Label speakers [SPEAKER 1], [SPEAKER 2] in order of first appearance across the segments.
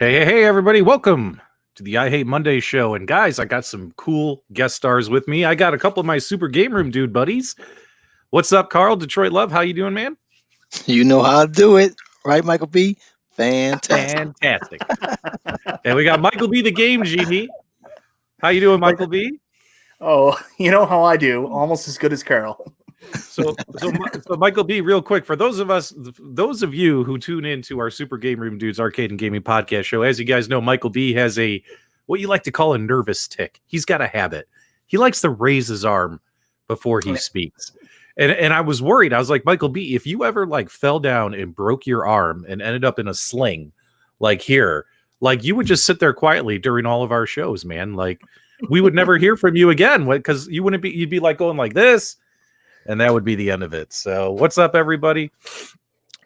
[SPEAKER 1] Hey, everybody. Welcome to the I Hate Monday show. And guys, I got some cool guest stars with me. I got a couple of my super game room dude buddies. What's up, Carl? Detroit Love. How you doing, man?
[SPEAKER 2] You know how to do it, right, Michael B? Fantastic.
[SPEAKER 1] Fantastic. And we got Michael B, the game genie. How you doing, Michael B?
[SPEAKER 3] Oh, you know how I do. Almost as good as Carol.
[SPEAKER 1] So Michael B, real quick, for those of you who tune into our Super Game Room Dudes Arcade and Gaming Podcast show, as you guys know, Michael B has what you like to call a nervous tick. He's got a habit. He likes to raise his arm before he speaks. And I was worried. I was like, Michael B, if you ever fell down and broke your arm and ended up in a sling, here, you would just sit there quietly during all of our shows, man. We would never hear from you again because you'd be going like this. And that would be the end of it. So what's up, everybody?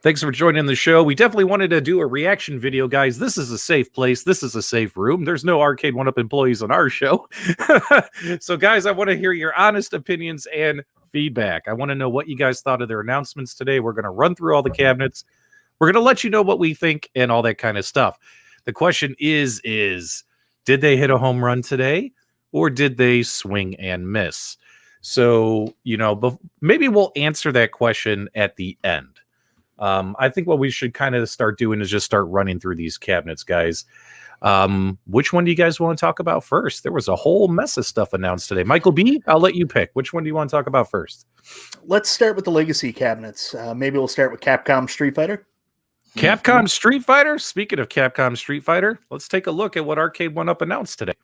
[SPEAKER 1] Thanks for joining the show. We definitely wanted to do a reaction video, guys. This is a safe place. This is a safe room. There's no Arcade1Up employees on our show. So, guys, I want to hear your honest opinions and feedback. I want to know what you guys thought of their announcements today. We're going to run through all the cabinets. We're going to let you know what we think and all that kind of stuff. The question is did they hit a home run today or did they swing and miss? So, maybe we'll answer that question at the end. I think what we should kind of start doing is just start running through these cabinets, guys. Which one do you guys want to talk about first? There was a whole mess of stuff announced today. Michael B, I'll let you pick. Which one do you want to talk about first?
[SPEAKER 3] Let's start with the legacy cabinets. Maybe we'll start with Capcom Street Fighter.
[SPEAKER 1] Capcom Street Fighter? Speaking of Capcom Street Fighter, let's take a look at what Arcade1Up announced today.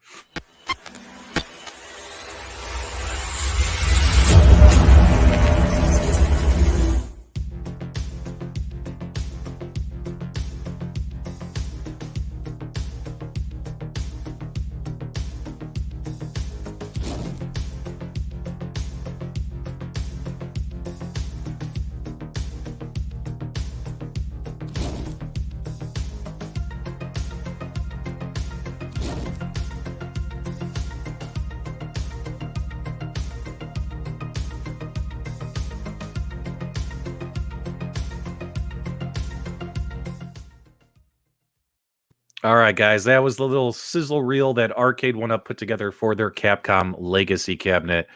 [SPEAKER 1] All right, guys, that was the little sizzle reel that Arcade1Up put together for their Capcom Legacy cabinet.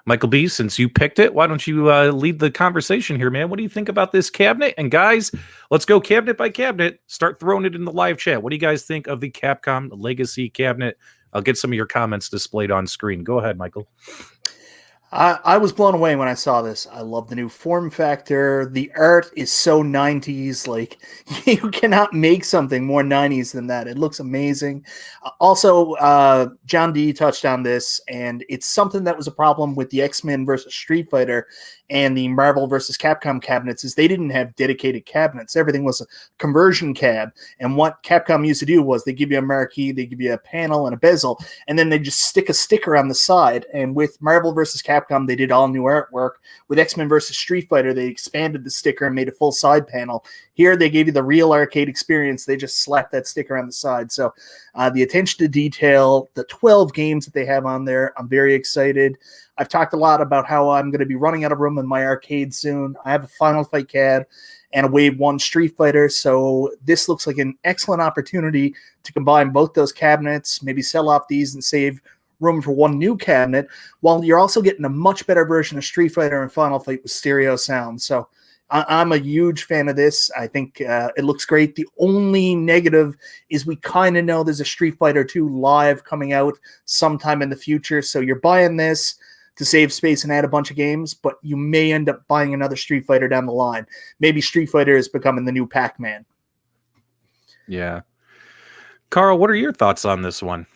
[SPEAKER 1] Michael B, since you picked it, why don't you lead the conversation here, man? What do you think about this cabinet? And guys, let's go cabinet by cabinet. Start throwing it in the live chat. What do you guys think of the Capcom Legacy cabinet? I'll get some of your comments displayed on screen. Go ahead, Michael.
[SPEAKER 3] I was blown away when I saw this. I love the new form factor. The art is so 90s. You cannot make something more 90s than that. It looks amazing. Also, John D touched on this, and it's something that was a problem with the X-Men versus Street Fighter and the Marvel versus Capcom cabinets is they didn't have dedicated cabinets. Everything was a conversion cab. And what Capcom used to do was they give you a marquee, they give you a panel and a bezel, and then they just stick a sticker on the side. And with Marvel versus Capcom, they did all new artwork. With X-Men versus Street Fighter, they expanded the sticker and made a full side panel. Here, they gave you the real arcade experience. They just slapped that sticker on the side. So the attention to detail, the 12 games that they have on there, I'm very excited. I've talked a lot about how I'm going to be running out of room in my arcade soon. I have a Final Fight cab and a Wave 1 Street Fighter, so this looks like an excellent opportunity to combine both those cabinets, maybe sell off these and save room for one new cabinet, while you're also getting a much better version of Street Fighter and Final Fight with stereo sound. So I'm a huge fan of this. I think it looks great. The only negative is we kind of know there's a Street Fighter 2 live coming out sometime in the future, so you're buying this to save space and add a bunch of games, but you may end up buying another Street Fighter down the line. Maybe Street Fighter is becoming the new Pac-Man.
[SPEAKER 1] Yeah. Carl, what are your thoughts on this one?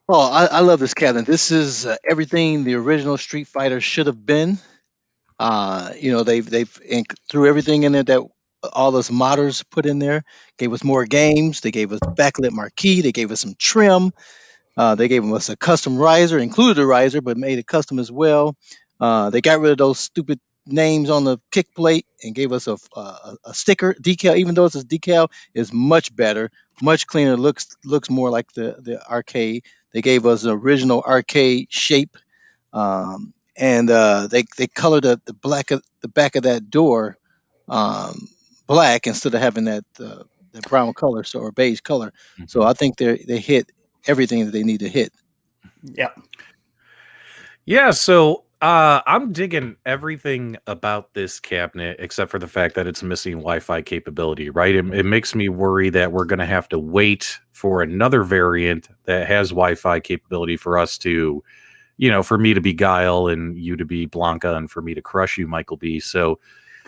[SPEAKER 2] Oh, I love this cabinet. This is everything the original Street Fighter should have been. They've threw everything in there that all those modders put in there. Gave us more games. They gave us backlit marquee. They gave us some trim. They gave us a custom riser, included a riser, but made it custom as well. They got rid of those stupid names on the kick plate and gave us a sticker decal. Even though it's a decal, is much better, much cleaner. Looks more like the arcade. They gave us an original arcade shape, and they colored the back of that door black instead of having that brown color, or beige color. So
[SPEAKER 1] Mhm.
[SPEAKER 2] I think they hit everything that they need to hit.
[SPEAKER 3] Yeah.
[SPEAKER 1] Yeah, so I'm digging everything about this cabinet except for the fact that it's missing Wi-Fi capability, right? It makes me worry that we're going to have to wait for another variant that has Wi-Fi capability for us to, for me to be Guile and you to be Blanca and for me to crush you, Michael B. So,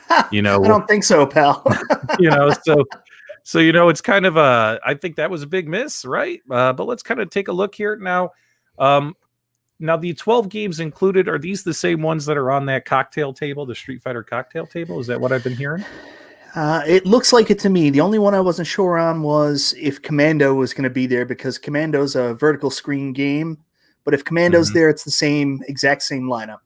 [SPEAKER 3] I don't think so, pal.
[SPEAKER 1] you know, so it's kind of I think that was a big miss, right? But let's kind of take a look here now. Now, the 12 games included, are these the same ones that are on that cocktail table, the Street Fighter cocktail table? Is that what I've been hearing?
[SPEAKER 3] It looks like it to me. The only one I wasn't sure on was if Commando was going to be there, because Commando's a vertical screen game. But if Commando's there, it's the exact same lineup.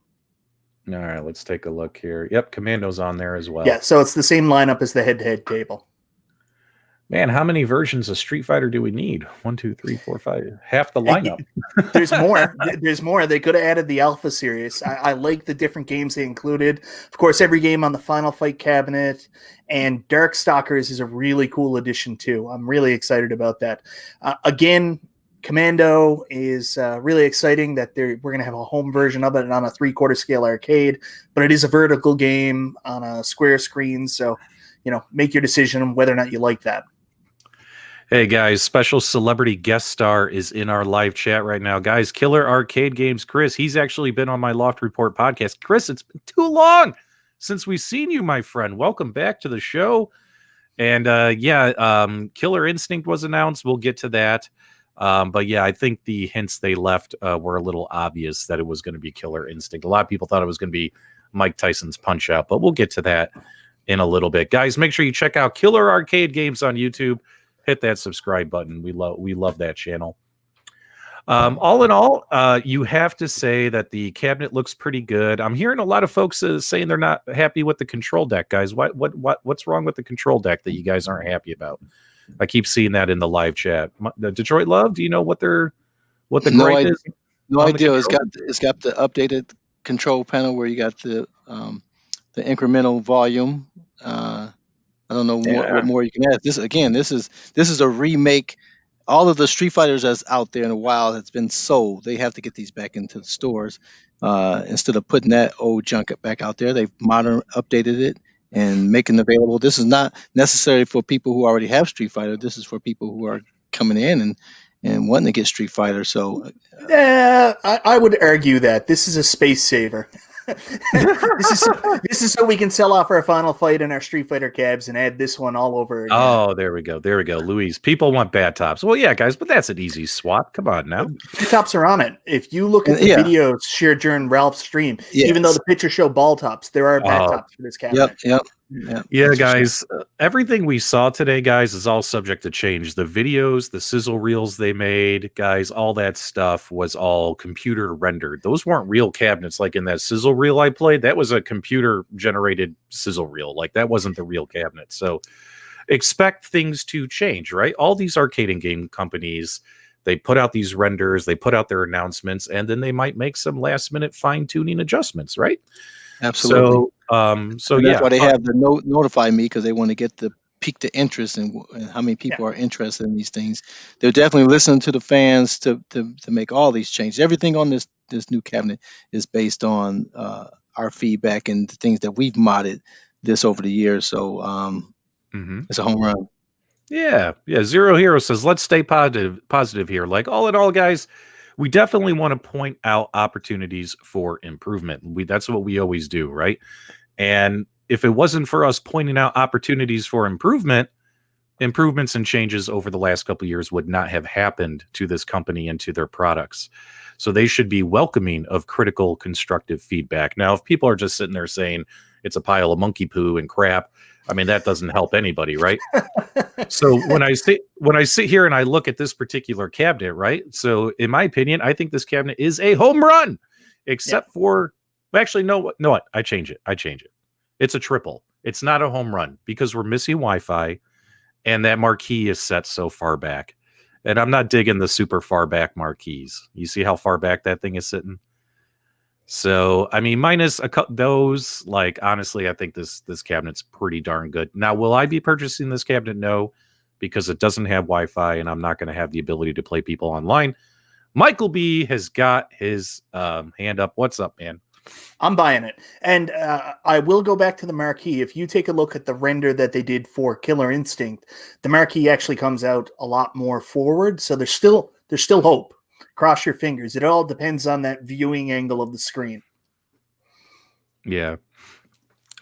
[SPEAKER 1] All right, let's take a look here. Yep, Commando's on there as well.
[SPEAKER 3] Yeah, so it's the same lineup as the head-to-head table.
[SPEAKER 1] Man, how many versions of Street Fighter do we need? 1, 2, 3, 4, 5. Half the lineup.
[SPEAKER 3] There's more. There's more. They could have added the Alpha series. I like the different games they included. Of course, every game on the Final Fight cabinet, and Darkstalkers is a really cool addition too. I'm really excited about that. Again, Commando is really exciting that we're going to have a home version of it on a 3/4 scale arcade, but it is a vertical game on a square screen. So, make your decision on whether or not you like that.
[SPEAKER 1] Hey guys, special celebrity guest star is in our live chat right now. Guys, Killer Arcade Games Chris, he's actually been on my Loft Report podcast. Chris, it's been too long since we've seen you, my friend. Welcome back to the show. And Killer Instinct was announced. We'll get to that. But yeah, I think the hints they left were a little obvious that it was going to be Killer Instinct. A lot of people thought it was going to be Mike Tyson's Punch Out, but we'll get to that in a little bit. Guys, make sure you check out Killer Arcade Games on YouTube. Hit that subscribe button. We love that channel. All in all, you have to say that the cabinet looks pretty good. I'm hearing a lot of folks saying they're not happy with the control deck, guys. What's wrong with the control deck that you guys aren't happy about? I keep seeing that in the live chat. Detroit Love, do you know what the gripe is?
[SPEAKER 2] No idea. It's got the updated control panel where you got the incremental volume. I don't know what more you can add. This is a remake. All of the Street Fighters that's out there in the wild has been sold. They have to get these back into the stores instead of putting that old junk back out there. They've updated it and making it available. This is not necessarily for people who already have Street Fighter. This is for people who are coming in and wanting to get Street Fighter. So,
[SPEAKER 3] I would argue that this is a space saver. This is so we can sell off our Final Fight and our Street Fighter cabs and add this one all over again.
[SPEAKER 1] Oh, there we go, Louise. People want bad tops. Well, yeah, guys, but that's an easy swap. Come on now.
[SPEAKER 3] Bad tops are on it. If you look at the videos shared during Ralph's stream, even though the pictures show ball tops, there are bad tops for this cabinet.
[SPEAKER 2] Yep.
[SPEAKER 1] Yeah, guys, everything we saw today, guys, is all subject to change. The videos, the sizzle reels they made, guys, all that stuff was all computer rendered. Those weren't real cabinets like in that sizzle reel I played. That was a computer generated sizzle reel. Like that wasn't the real cabinet. So expect things to change, right? All these arcade and game companies, they put out these renders, they put out their announcements, and then they might make some last minute fine tuning adjustments, right?
[SPEAKER 2] Absolutely.
[SPEAKER 1] So
[SPEAKER 2] that's why they have the notify me, because they want to get the pique the interest and how many people are interested in these things. They're definitely listening to the fans to make all these changes. Everything on this new cabinet is based on our feedback and the things that we've modded this over the years. So it's a home run.
[SPEAKER 1] Yeah. Zero Hero says, let's stay positive here. Like all in all, guys, we definitely want to point out opportunities for improvement. That's what we always do, right? And if it wasn't for us pointing out opportunities for improvements and changes over the last couple of years would not have happened to this company and to their products. So they should be welcoming of critical, constructive feedback. Now, if people are just sitting there saying it's a pile of monkey poo and crap, I mean, that doesn't help anybody, right? So when I sit here and I look at this particular cabinet, right? So in my opinion, I think this cabinet is a home run, except for, actually, no, what? I change it. It's a triple. It's not a home run because we're missing Wi-Fi and that marquee is set so far back. And I'm not digging the super far back marquees. You see how far back that thing is sitting? So, I mean, minus those, like, honestly, I think this cabinet's pretty darn good. Now, will I be purchasing this cabinet? No. because it doesn't have Wi-Fi, and I'm not going to have the ability to play people online. Michael B has got his hand up. What's up, man?
[SPEAKER 3] I'm buying it. And I will go back to the marquee. If you take a look at the render that they did for Killer Instinct, the marquee actually comes out a lot more forward. So there's still hope. Cross your fingers. It all depends on that viewing angle of the screen.
[SPEAKER 1] Yeah.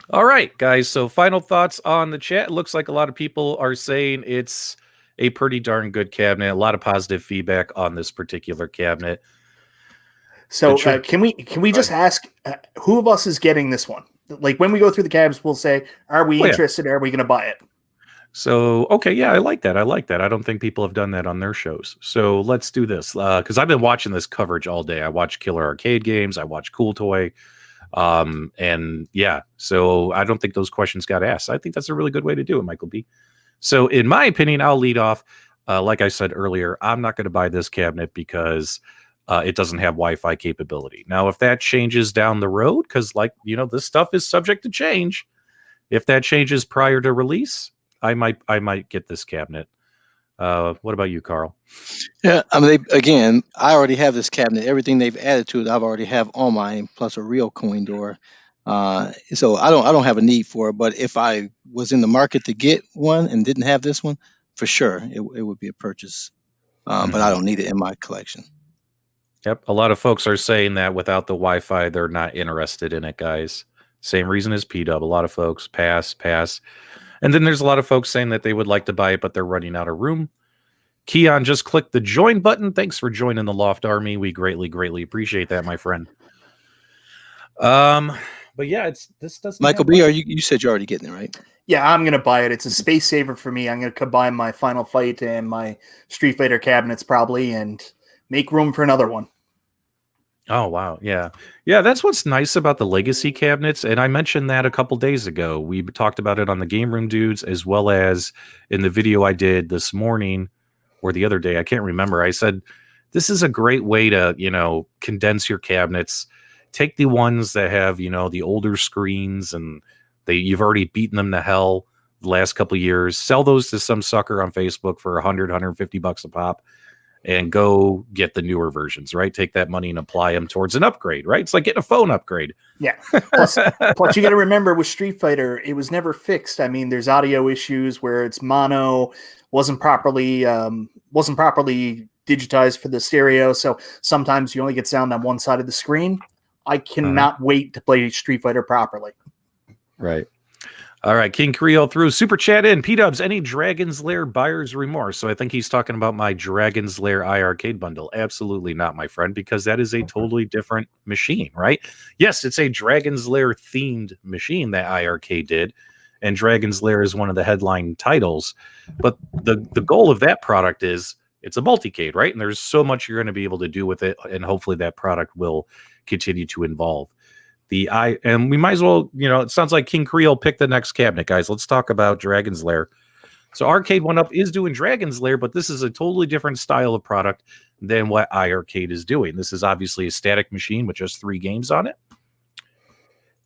[SPEAKER 1] All right, guys. So final thoughts on the chat. It looks like a lot of people are saying it's a pretty darn good cabinet. A lot of positive feedback on this particular cabinet.
[SPEAKER 3] So can we just ask who of us is getting this one? Like when we go through the cabs, we'll say, are we interested? Yeah. Are we going to buy it?
[SPEAKER 1] So, okay. Yeah, I like that. I don't think people have done that on their shows. So let's do this. Cause I've been watching this coverage all day. I watch Killer Arcade Games. I watch Cool Toy. And yeah, so I don't think those questions got asked. I think that's a really good way to do it, Michael B. So in my opinion, I'll lead off. Like I said earlier, I'm not going to buy this cabinet because it doesn't have Wi-Fi capability. Now, if that changes down the road, because this stuff is subject to change. If that changes prior to release, I might get this cabinet. What about you, Carl?
[SPEAKER 2] Yeah, I mean, I already have this cabinet. Everything they've added to it, I've already have on mine, plus a real coin door. So I don't have a need for it. But if I was in the market to get one and didn't have this one, for sure it would be a purchase. But I don't need it in my collection.
[SPEAKER 1] Yep, a lot of folks are saying that without the Wi-Fi, they're not interested in it, guys. Same reason as P-Dub. A lot of folks pass. And then there's a lot of folks saying that they would like to buy it, but they're running out of room. Keon, just click the join button. Thanks for joining the Loft Army. We greatly appreciate that, my friend. But yeah, this doesn't.
[SPEAKER 2] Michael B, you said you're already getting it, right?
[SPEAKER 3] Yeah, I'm gonna buy it. It's a space saver for me. I'm gonna combine my Final Fight and my Street Fighter cabinets probably, and make room for another one.
[SPEAKER 1] Oh, wow. Yeah. That's what's nice about the legacy cabinets. And I mentioned that a couple days ago. We talked about it on the Game Room Dudes, as well as in the video I did this morning or the other day. I can't remember. I said, this is a great way to, condense your cabinets. Take the ones that have, the older screens and you've already beaten them to hell the last couple of years. Sell those to some sucker on Facebook for $100, $150 a pop. And go get the newer versions, right? Take that money and apply them towards an upgrade, right? It's like getting a phone upgrade.
[SPEAKER 3] Yeah. Plus you got to remember with Street Fighter, it was never fixed. I mean, there's audio issues where it's mono, wasn't properly digitized for the stereo. So sometimes you only get sound on one side of the screen. I cannot wait to play Street Fighter properly.
[SPEAKER 1] Right. All right, King Creole threw super chat in. P-Dubs, any Dragon's Lair buyer's remorse? So I think he's talking about my Dragon's Lair iArcade bundle. Absolutely not, my friend, because that is a totally different machine, right? Yes, it's a Dragon's Lair themed machine that iArcade did, and Dragon's Lair is one of the headline titles. But the goal of that product is it's a multicade, right? And there's so much you're going to be able to do with it, and hopefully that product will continue to evolve. And we might as well, it sounds like King Creole picked the next cabinet, guys. Let's talk about Dragon's Lair. So Arcade1Up is doing Dragon's Lair, but this is a totally different style of product than what iArcade is doing. This is obviously a static machine with just 3 games on it.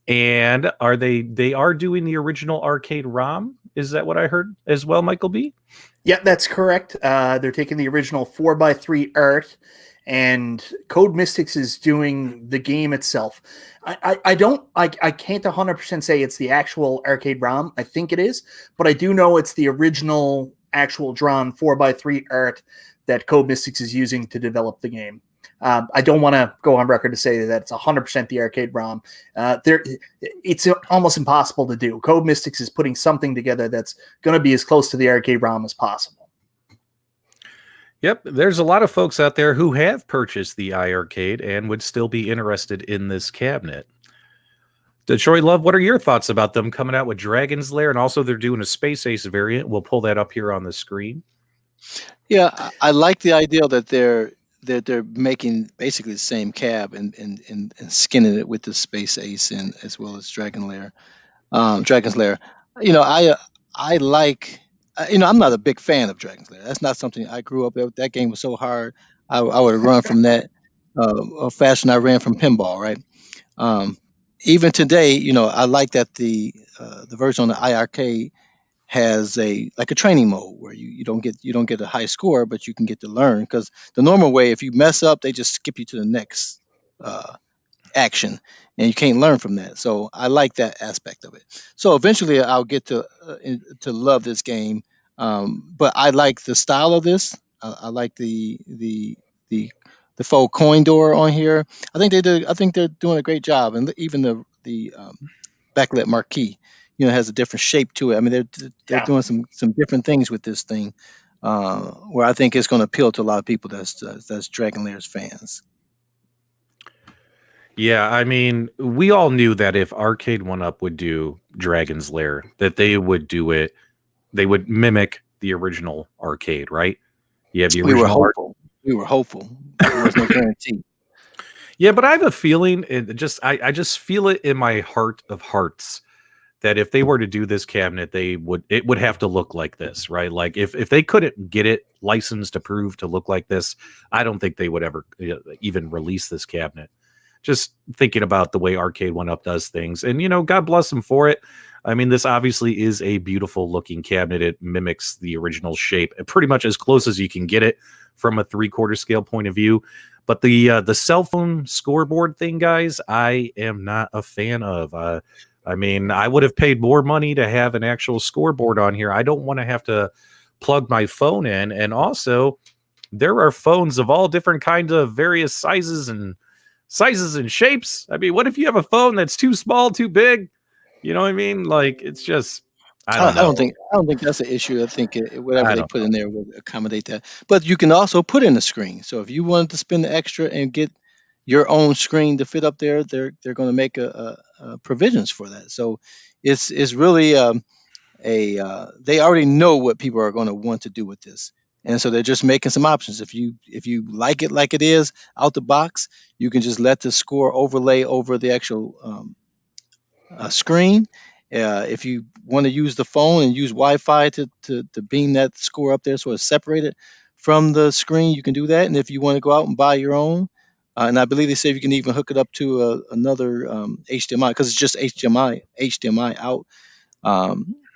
[SPEAKER 1] And they are doing the original arcade ROM. Is that what I heard as well, Michael B?
[SPEAKER 3] Yeah, that's correct. They're taking the original 4x3 art, and Code Mystics is doing the game itself. I can't 100% say it's the actual arcade ROM. I think it is, but I do know it's the original actual drawn 4x3 art that Code Mystics is using to develop the game. I don't want to go on record to say that it's 100% the arcade ROM. It's almost impossible to do. Code Mystics is putting something together that's going to be as close to the arcade ROM as possible.
[SPEAKER 1] Yep, there's a lot of folks out there who have purchased the iArcade and would still be interested in this cabinet. Detroit Love, what are your thoughts about them coming out with Dragon's Lair? And also they're doing a Space Ace variant. We'll pull that up here on the screen.
[SPEAKER 2] Yeah, I like the idea that they're making basically the same cab and skinning it with the Space Ace and as well as Dragon's Lair. I like. I'm not a big fan of Dragon's Lair. That's not something I grew up with. That game was so hard. I would have run from that faster than I ran from pinball, right? Even today, I like that the version on the iArcade has a training mode where you don't get a high score, but you can get to learn. Because the normal way, if you mess up, they just skip you to the next action, and you can't learn from that. So I like that aspect of it. So eventually I'll get to love this game. But I like the style of this. I like the the faux coin door on here. I think they're doing a great job, and even the backlit marquee, has a different shape to it. I mean, they're
[SPEAKER 3] Yeah.
[SPEAKER 2] doing some different things with this thing, where I think it's going to appeal to a lot of people that's Dragon Lairs fans.
[SPEAKER 1] Yeah, I mean, we all knew that if Arcade1Up would do Dragon's Lair, that they would do it. They would mimic the original arcade, right? You have the
[SPEAKER 2] We were
[SPEAKER 1] original
[SPEAKER 2] hopeful. We were hopeful. There was no guarantee.
[SPEAKER 1] Yeah, but I have a feeling I just feel it in my heart of hearts that if they were to do this cabinet, it would have to look like this, right? Like if they couldn't get it licensed approved to look like this, I don't think they would ever even release this cabinet. Just thinking about the way Arcade1Up does things, and God bless them for it. I mean, this obviously is a beautiful looking cabinet. It mimics the original shape, pretty much as close as you can get it from a 3/4 scale point of view. But the cell phone scoreboard thing, guys, I am not a fan of. I mean, I would have paid more money to have an actual scoreboard on here. I don't want to have to plug my phone in, and also there are phones of all different kinds of various sizes and shapes. I mean, what if you have a phone that's too small, too big? You know what I mean? Like, it's just, I don't know.
[SPEAKER 2] I don't think that's an issue. I think whatever
[SPEAKER 1] I
[SPEAKER 2] they
[SPEAKER 1] don't
[SPEAKER 2] put in there would accommodate that. But you can also put in a screen. So if you wanted to spend the extra and get your own screen to fit up there, they're going to make a provisions for that. So it's really they already know what people are going to want to do with this, and so they're just making some options. If you like it like it is out the box, you can just let the score overlay over the actual screen. If you want to use the phone and use Wi-Fi to beam that score up there so it's separated from the screen, you can do that. And if you want to go out and buy your own, and I believe they say you can even hook it up to another HDMI, because it's just HDMI out.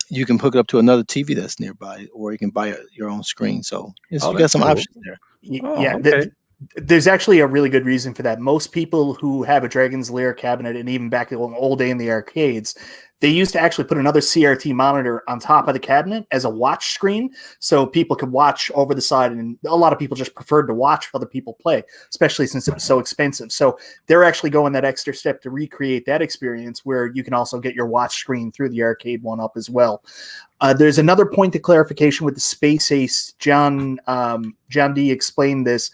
[SPEAKER 2] You can hook it up to another TV that's nearby, or you can buy your own screen. So you got
[SPEAKER 1] that's
[SPEAKER 2] some
[SPEAKER 1] cool.
[SPEAKER 2] options there.
[SPEAKER 3] Yeah,
[SPEAKER 1] okay.
[SPEAKER 3] there's actually a really good reason for that. Most people who have a Dragon's Lair cabinet, and even back in the old day in the arcades, they used to actually put another CRT monitor on top of the cabinet as a watch screen, so people could watch over the side. And a lot of people just preferred to watch other people play, especially since it was so expensive. So they're actually going that extra step to recreate that experience, where you can also get your watch screen through the Arcade1Up as well. There's another point of clarification with the Space Ace. John D explained this.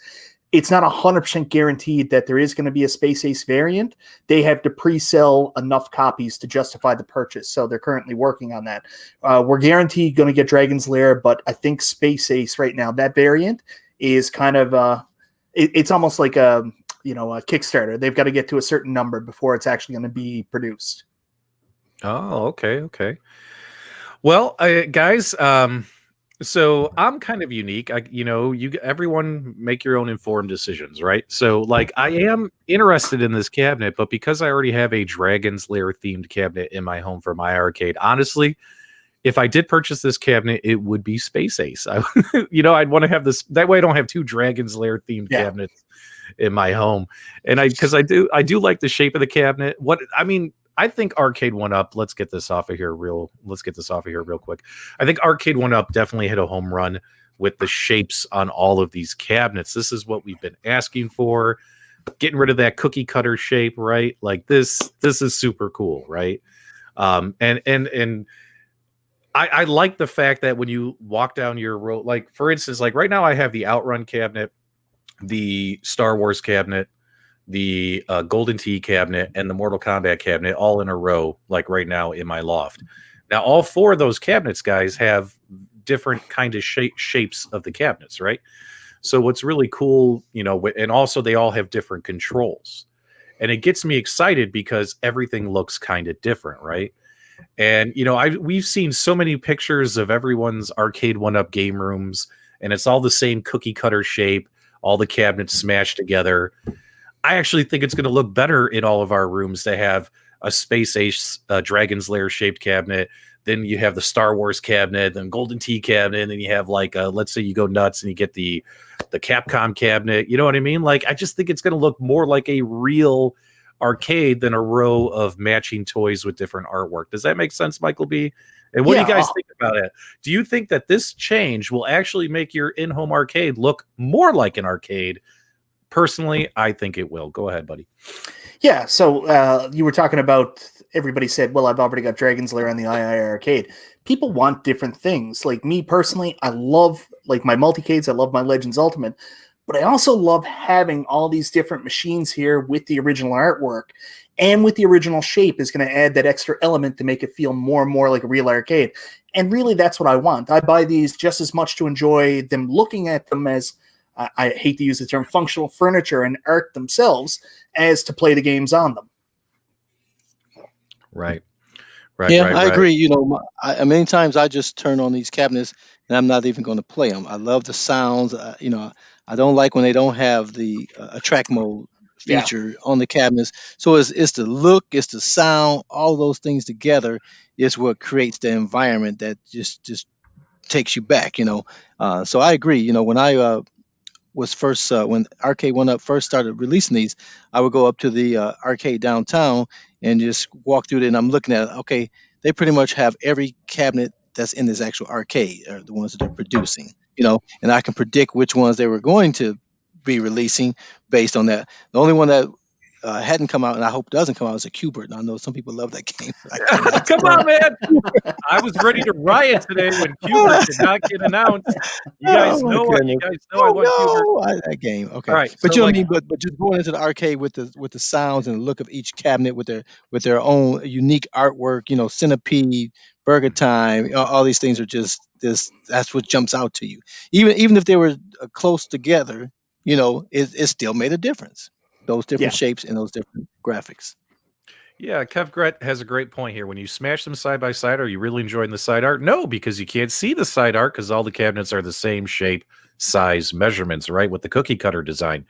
[SPEAKER 3] It's not 100% guaranteed that there is going to be a Space Ace variant. They have to pre-sell enough copies to justify the purchase, so they're currently working on that. We're guaranteed going to get Dragon's Lair, but I think Space Ace right now, that variant is kind of it's almost like a Kickstarter. They've got to get to a certain number before it's actually going to be produced.
[SPEAKER 1] Oh, okay. Well, guys, so I'm kind of unique. Everyone make your own informed decisions, right? So, like, I am interested in this cabinet, but because I already have a Dragon's Lair themed cabinet in my home for my arcade, honestly, if I did purchase this cabinet, it would be Space Ace. I'd want to have this. That way, I don't have two Dragon's Lair themed cabinets in my home. And because I do like the shape of the cabinet. I think Arcade1Up. Let's get this off of here real quick. I think Arcade1Up definitely hit a home run with the shapes on all of these cabinets. This is what we've been asking for. Getting rid of that cookie cutter shape, right? Like this is super cool, right? And I like the fact that when you walk down your row, like for instance, like right now I have the Outrun cabinet, the Star Wars cabinet, the Golden Tee cabinet, and the Mortal Kombat cabinet all in a row, like right now in my loft. Now, all four of those cabinets, guys, have different kind of shapes of the cabinets, right? So what's really cool, and also they all have different controls. And it gets me excited because everything looks kind of different, right? And, we've seen so many pictures of everyone's Arcade1Up game rooms, and it's all the same cookie cutter shape, all the cabinets smashed together. I actually think it's going to look better in all of our rooms to have a Space Ace Dragon's Lair shaped cabinet then you have the Star Wars cabinet, then Golden Tee cabinet, and then you have like let's say you go nuts and you get the Capcom cabinet. You know what I mean? Like I just think it's going to look more like a real arcade than a row of matching toys with different artwork. Does that make sense, Michael B? And what do you guys think about it? Do you think that this change will actually make your in-home arcade look more like an arcade? Personally, I think it will. Go ahead, buddy.
[SPEAKER 3] Yeah, so you were talking about, everybody said, well, I've already got Dragon's Lair on the II Arcade. People want different things. Like me personally, I love like my multicades, I love my Legends Ultimate, but I also love having all these different machines here with the original artwork and with the original shape is going to add that extra element to make it feel more and more like a real arcade. And really, that's what I want. I buy these just as much to enjoy them looking at them as, I hate to use the term functional furniture and art themselves, as to play the games on them.
[SPEAKER 1] Right.
[SPEAKER 2] Yeah, I agree. You know, many times I just turn on these cabinets and I'm not even going to play them. I love the sounds. You know, I don't like when they don't have the attract mode feature on the cabinets. So it's the look, it's the sound, all those things together is what creates the environment that just takes you back. You know, so I agree. You know, when I was first when Arcade1Up first started releasing these, I would go up to the arcade downtown and just walk through there, and I'm looking at, okay, they pretty much have every cabinet that's in this actual arcade, or the ones that they're producing, you know, and I can predict which ones they were going to be releasing based on that. The only one that hadn't come out, and I hope doesn't come out, is a Cubert. And I know some people love that game.
[SPEAKER 1] Come on, man! I was ready to riot today when Cubert did not get announced. You guys know I want Cubert.
[SPEAKER 2] That game. Okay,
[SPEAKER 1] all right,
[SPEAKER 2] but
[SPEAKER 1] so
[SPEAKER 2] you know what I mean. But just going into the arcade with the sounds and the look of each cabinet with their own unique artwork. You know, Centipede, Burger Time, all these things are just this. That's what jumps out to you. Even if they were close together, you know, it still made a difference. Those different shapes and those different graphics.
[SPEAKER 1] Yeah, Kev Gret has a great point here. When you smash them side by side, are you really enjoying the side art? No, because you can't see the side art because all the cabinets are the same shape, size, measurements, right, with the cookie cutter design.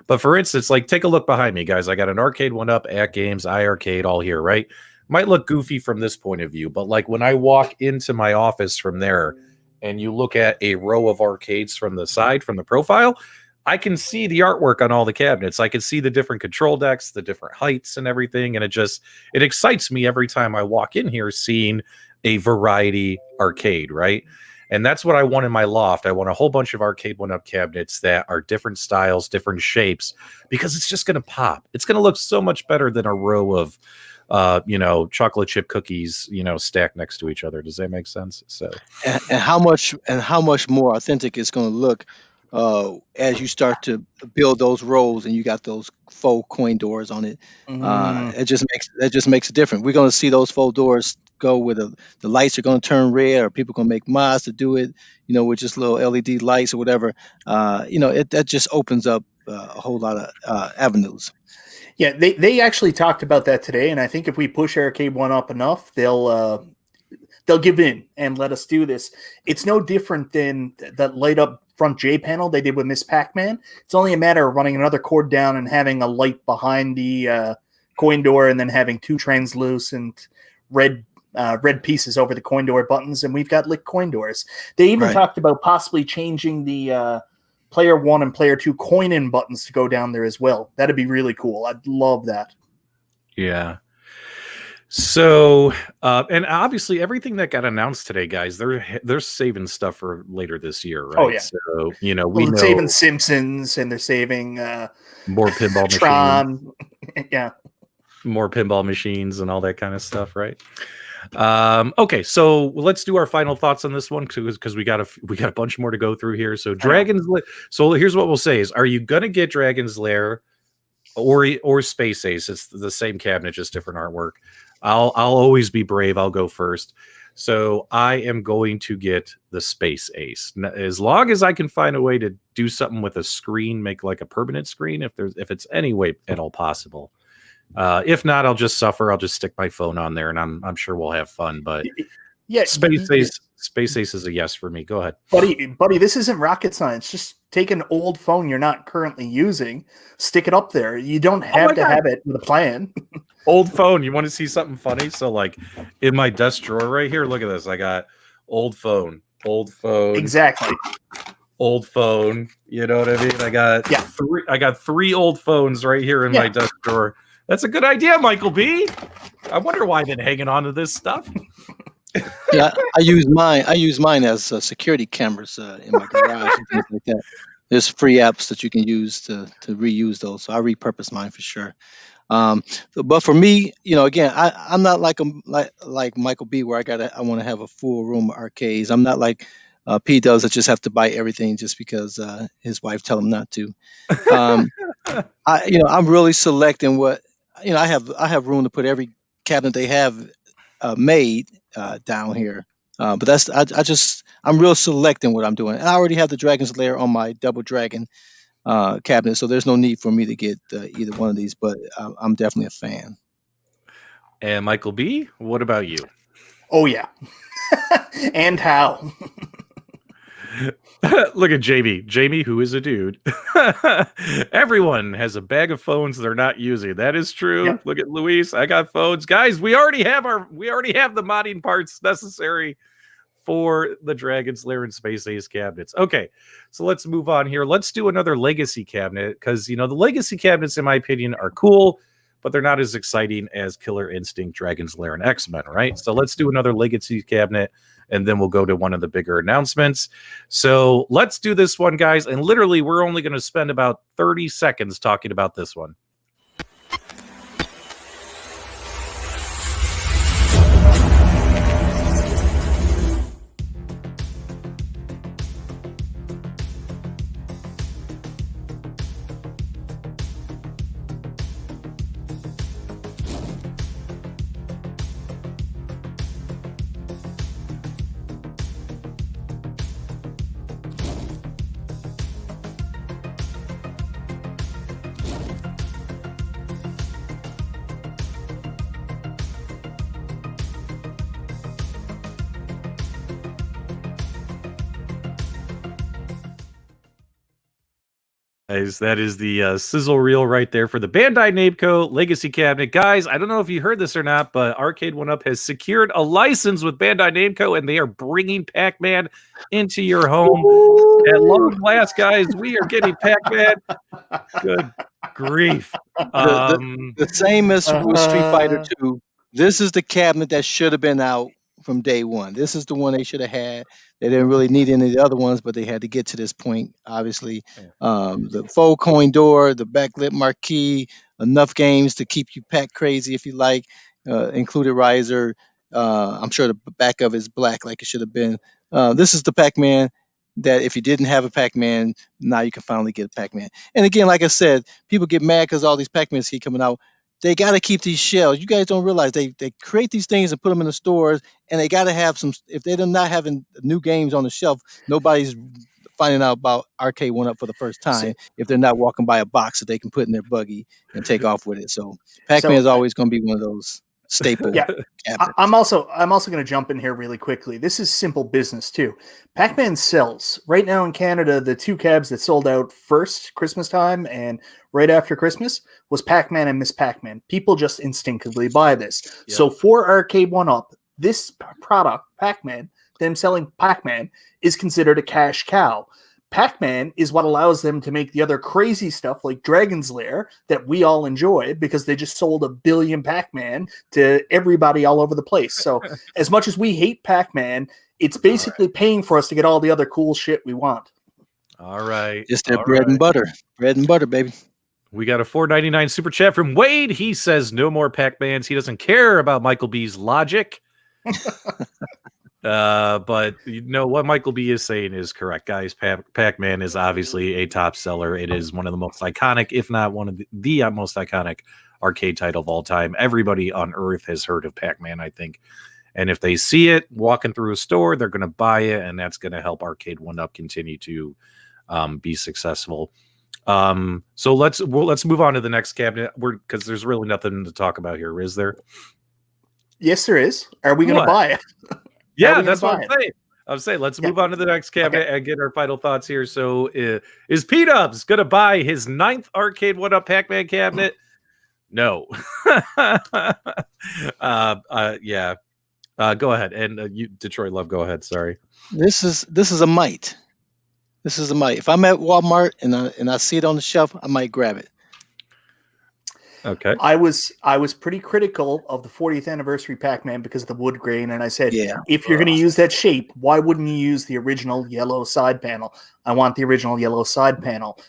[SPEAKER 1] But for instance, like take a look behind me, guys. I got an Arcade1Up, At Games, iArcade, all here, right? Might look goofy from this point of view, but like when I walk into my office from there and you look at a row of arcades from the side, from the profile, I can see the artwork on all the cabinets. I can see the different control decks, the different heights and everything. And it excites me every time I walk in here seeing a variety arcade, right? And that's what I want in my loft. I want a whole bunch of Arcade1Up cabinets that are different styles, different shapes, because it's just going to pop. It's going to look so much better than a row of, you know, chocolate chip cookies, you know, stacked next to each other. Does that make sense? So,
[SPEAKER 2] and how much more authentic it's going to look as you start to build those rows and you got those faux coin doors on it. It just makes it different. We're going to see those faux doors go with the lights are going to turn red, or people going to make mods to do it, you know, with just little LED lights or whatever. You know, that just opens up a whole lot of avenues.
[SPEAKER 3] Yeah, they actually talked about that today, and I think if we push Arcade1Up enough, they'll give in and let us do this. It's no different than that light up front J panel they did with Miss Pac-Man. It's only a matter of running another cord down and having a light behind the coin door, and then having two translucent red pieces over the coin door buttons, and we've got lit coin doors. They even talked about possibly changing the player 1 and player 2 coin in buttons to go down there as well. That'd be really cool. I'd love that.
[SPEAKER 1] Yeah. So, and obviously everything that got announced today, guys, they're saving stuff for later this year, right?
[SPEAKER 3] Oh yeah.
[SPEAKER 1] So, you know,
[SPEAKER 3] they're saving Simpsons, and they're saving
[SPEAKER 1] more pinball
[SPEAKER 3] Tron.
[SPEAKER 1] machines.
[SPEAKER 3] Yeah.
[SPEAKER 1] More pinball machines and all that kind of stuff, right? Okay, so let's do our final thoughts on this one, because we got a bunch more to go through here. So so here's what we'll say is, are you gonna get Dragon's Lair or Space Ace? It's the same cabinet, just different artwork. I'll always be brave. I'll go first. So I am going to get the Space Ace, as long as I can find a way to do something with a screen, make like a permanent screen, if it's any way at all possible. If not, I'll just suffer. I'll just stick my phone on there, and I'm sure we'll have fun. But yeah, Space Ace is a yes for me. Go ahead,
[SPEAKER 3] buddy. This isn't rocket science. Just take an old phone you're not currently using, stick it up there. You don't have to have it with a plan.
[SPEAKER 1] Old phone. You want to see something funny? So, like in my desk drawer right here, look at this. I got old phone.
[SPEAKER 3] Exactly.
[SPEAKER 1] Old phone. You know what I mean? I got three old phones right here in my desk drawer. That's a good idea, Michael B. I wonder why I've been hanging on to this stuff.
[SPEAKER 2] Yeah, I use mine as security cameras in my garage and things like that. There's free apps that you can use to reuse those, so I repurpose mine for sure. But for me, again, I'm not like Michael B, where I want to have a full room of arcades. I'm not like P does that just have to buy everything just because his wife tell him not to. Um, I'm really selecting what I have room to put every cabinet they have made down here. But I'm real selecting what I'm doing. And I already have the Dragon's Lair on my Double Dragon cabinet, so there's no need for me to get either one of these. But I'm definitely a fan.
[SPEAKER 1] And Michael B, what about you?
[SPEAKER 3] Oh yeah, and how?
[SPEAKER 1] Look at Jamie, who is a dude. Everyone has a bag of phones they're not using. That is true. Yep. Look at Luis. I got phones. Guys, we already have the modding parts necessary for the Dragon's Lair and Space Ace cabinets. Okay, so let's move on here. Let's do another legacy cabinet, because the legacy cabinets, in my opinion, are cool, but they're not as exciting as Killer Instinct, Dragon's Lair, and X-Men, right? So let's do another legacy cabinet, and then we'll go to one of the bigger announcements. So let's do this one, guys. And literally, we're only going to spend about 30 seconds talking about this one. That is the sizzle reel right there for the Bandai Namco Legacy Cabinet. Guys, I don't know if you heard this or not, but Arcade1Up has secured a license with Bandai Namco, and they are bringing Pac-Man into your home. At long last, guys, we are getting Pac-Man. Good grief.
[SPEAKER 2] The same as with Street Fighter 2. This is the cabinet that should have been out from day one. This is the one they should have had. They didn't really need any of the other ones, but they had to get to this point, obviously. The faux coin door, the backlit marquee, enough games to keep you pack crazy if you like, included riser. I'm sure the back of it is black like it should have been. This is the Pac-Man that if you didn't have a Pac-Man, now you can finally get a Pac-Man. And again, like I said, people get mad because all these Pac-Mans keep coming out. They got to keep these shells. You guys don't realize they create these things and put them in the stores, and they got to have some. If they're not having new games on the shelf, nobody's finding out about Arcade1Up for the first time if they're not walking by a box that they can put in their buggy and take off with it. So Pac-Man is always going to be one of those staple.
[SPEAKER 3] Yeah, I'm also going to jump in here really quickly. This is simple business too. Pac-Man sells right now in Canada. The two cabs that sold out first Christmas time and right after Christmas was Pac-Man and Miss Pac-Man. People just instinctively buy this. Yep. So for Arcade1Up, this product, Pac-Man, them selling Pac-Man, is considered a cash cow. Pac-Man is what allows them to make the other crazy stuff like Dragon's Lair that we all enjoy because they just sold 1 billion Pac-Man to everybody all over the place. So as much as we hate Pac-Man, it's basically paying for us to get all the other cool shit we want.
[SPEAKER 1] All right.
[SPEAKER 2] It's their bread and butter. Bread and butter, baby.
[SPEAKER 1] We got a $4.99 super chat from Wade. He says no more Pac-Mans. He doesn't care about Michael B's logic. But what Michael B is saying is correct, guys. Pac-Man is obviously a top seller. It is one of the most iconic, if not one of the most iconic arcade title of all time. Everybody on Earth has heard of Pac-Man, I think. And if they see it walking through a store, they're going to buy it, and that's going to help Arcade1Up continue to be successful. So let's move on to the next cabinet, because there's really nothing to talk about here, is there?
[SPEAKER 3] Yes, there is. Are we going to buy it?
[SPEAKER 1] Yeah, that's what I'm saying. I'm saying let's move on to the next cabinet and get our final thoughts here. So, is P-Dubs going to buy his 9th Arcade1Up Pac-Man cabinet? No. Yeah. Go ahead. And you, Detroit Love, go ahead. Sorry.
[SPEAKER 2] This is a might. This is a might. If I'm at Walmart and I see it on the shelf, I might grab it.
[SPEAKER 1] Okay.
[SPEAKER 3] I was pretty critical of the 40th anniversary Pac-Man because of the wood grain, and I said, if you're going to use that shape, why wouldn't you use the original yellow side panel? I want the original yellow side panel.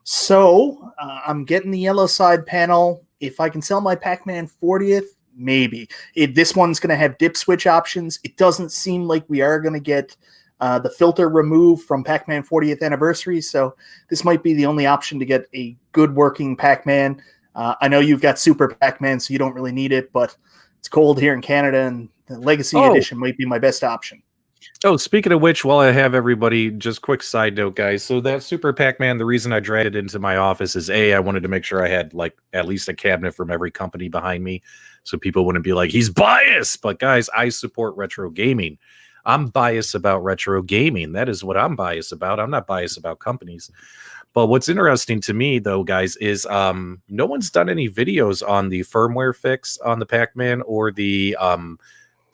[SPEAKER 3] So I'm getting the yellow side panel. If I can sell my Pac-Man 40th, maybe. This one's going to have dip switch options. It doesn't seem like we are going to get the filter removed from Pac-Man 40th anniversary, so this might be the only option to get a good working Pac-Man. I know you've got Super Pac-Man, so you don't really need it, but it's cold here in Canada, and the Legacy Edition might be my best option.
[SPEAKER 1] Oh, speaking of which, while I have everybody, just quick side note, guys. So that Super Pac-Man, the reason I dragged it into my office is I wanted to make sure I had like at least a cabinet from every company behind me, so people wouldn't be like, he's biased. But guys, I support retro gaming. I'm biased about retro gaming. That is what I'm biased about. I'm not biased about companies. But what's interesting to me, though, guys, is no one's done any videos on the firmware fix on the Pac-Man or the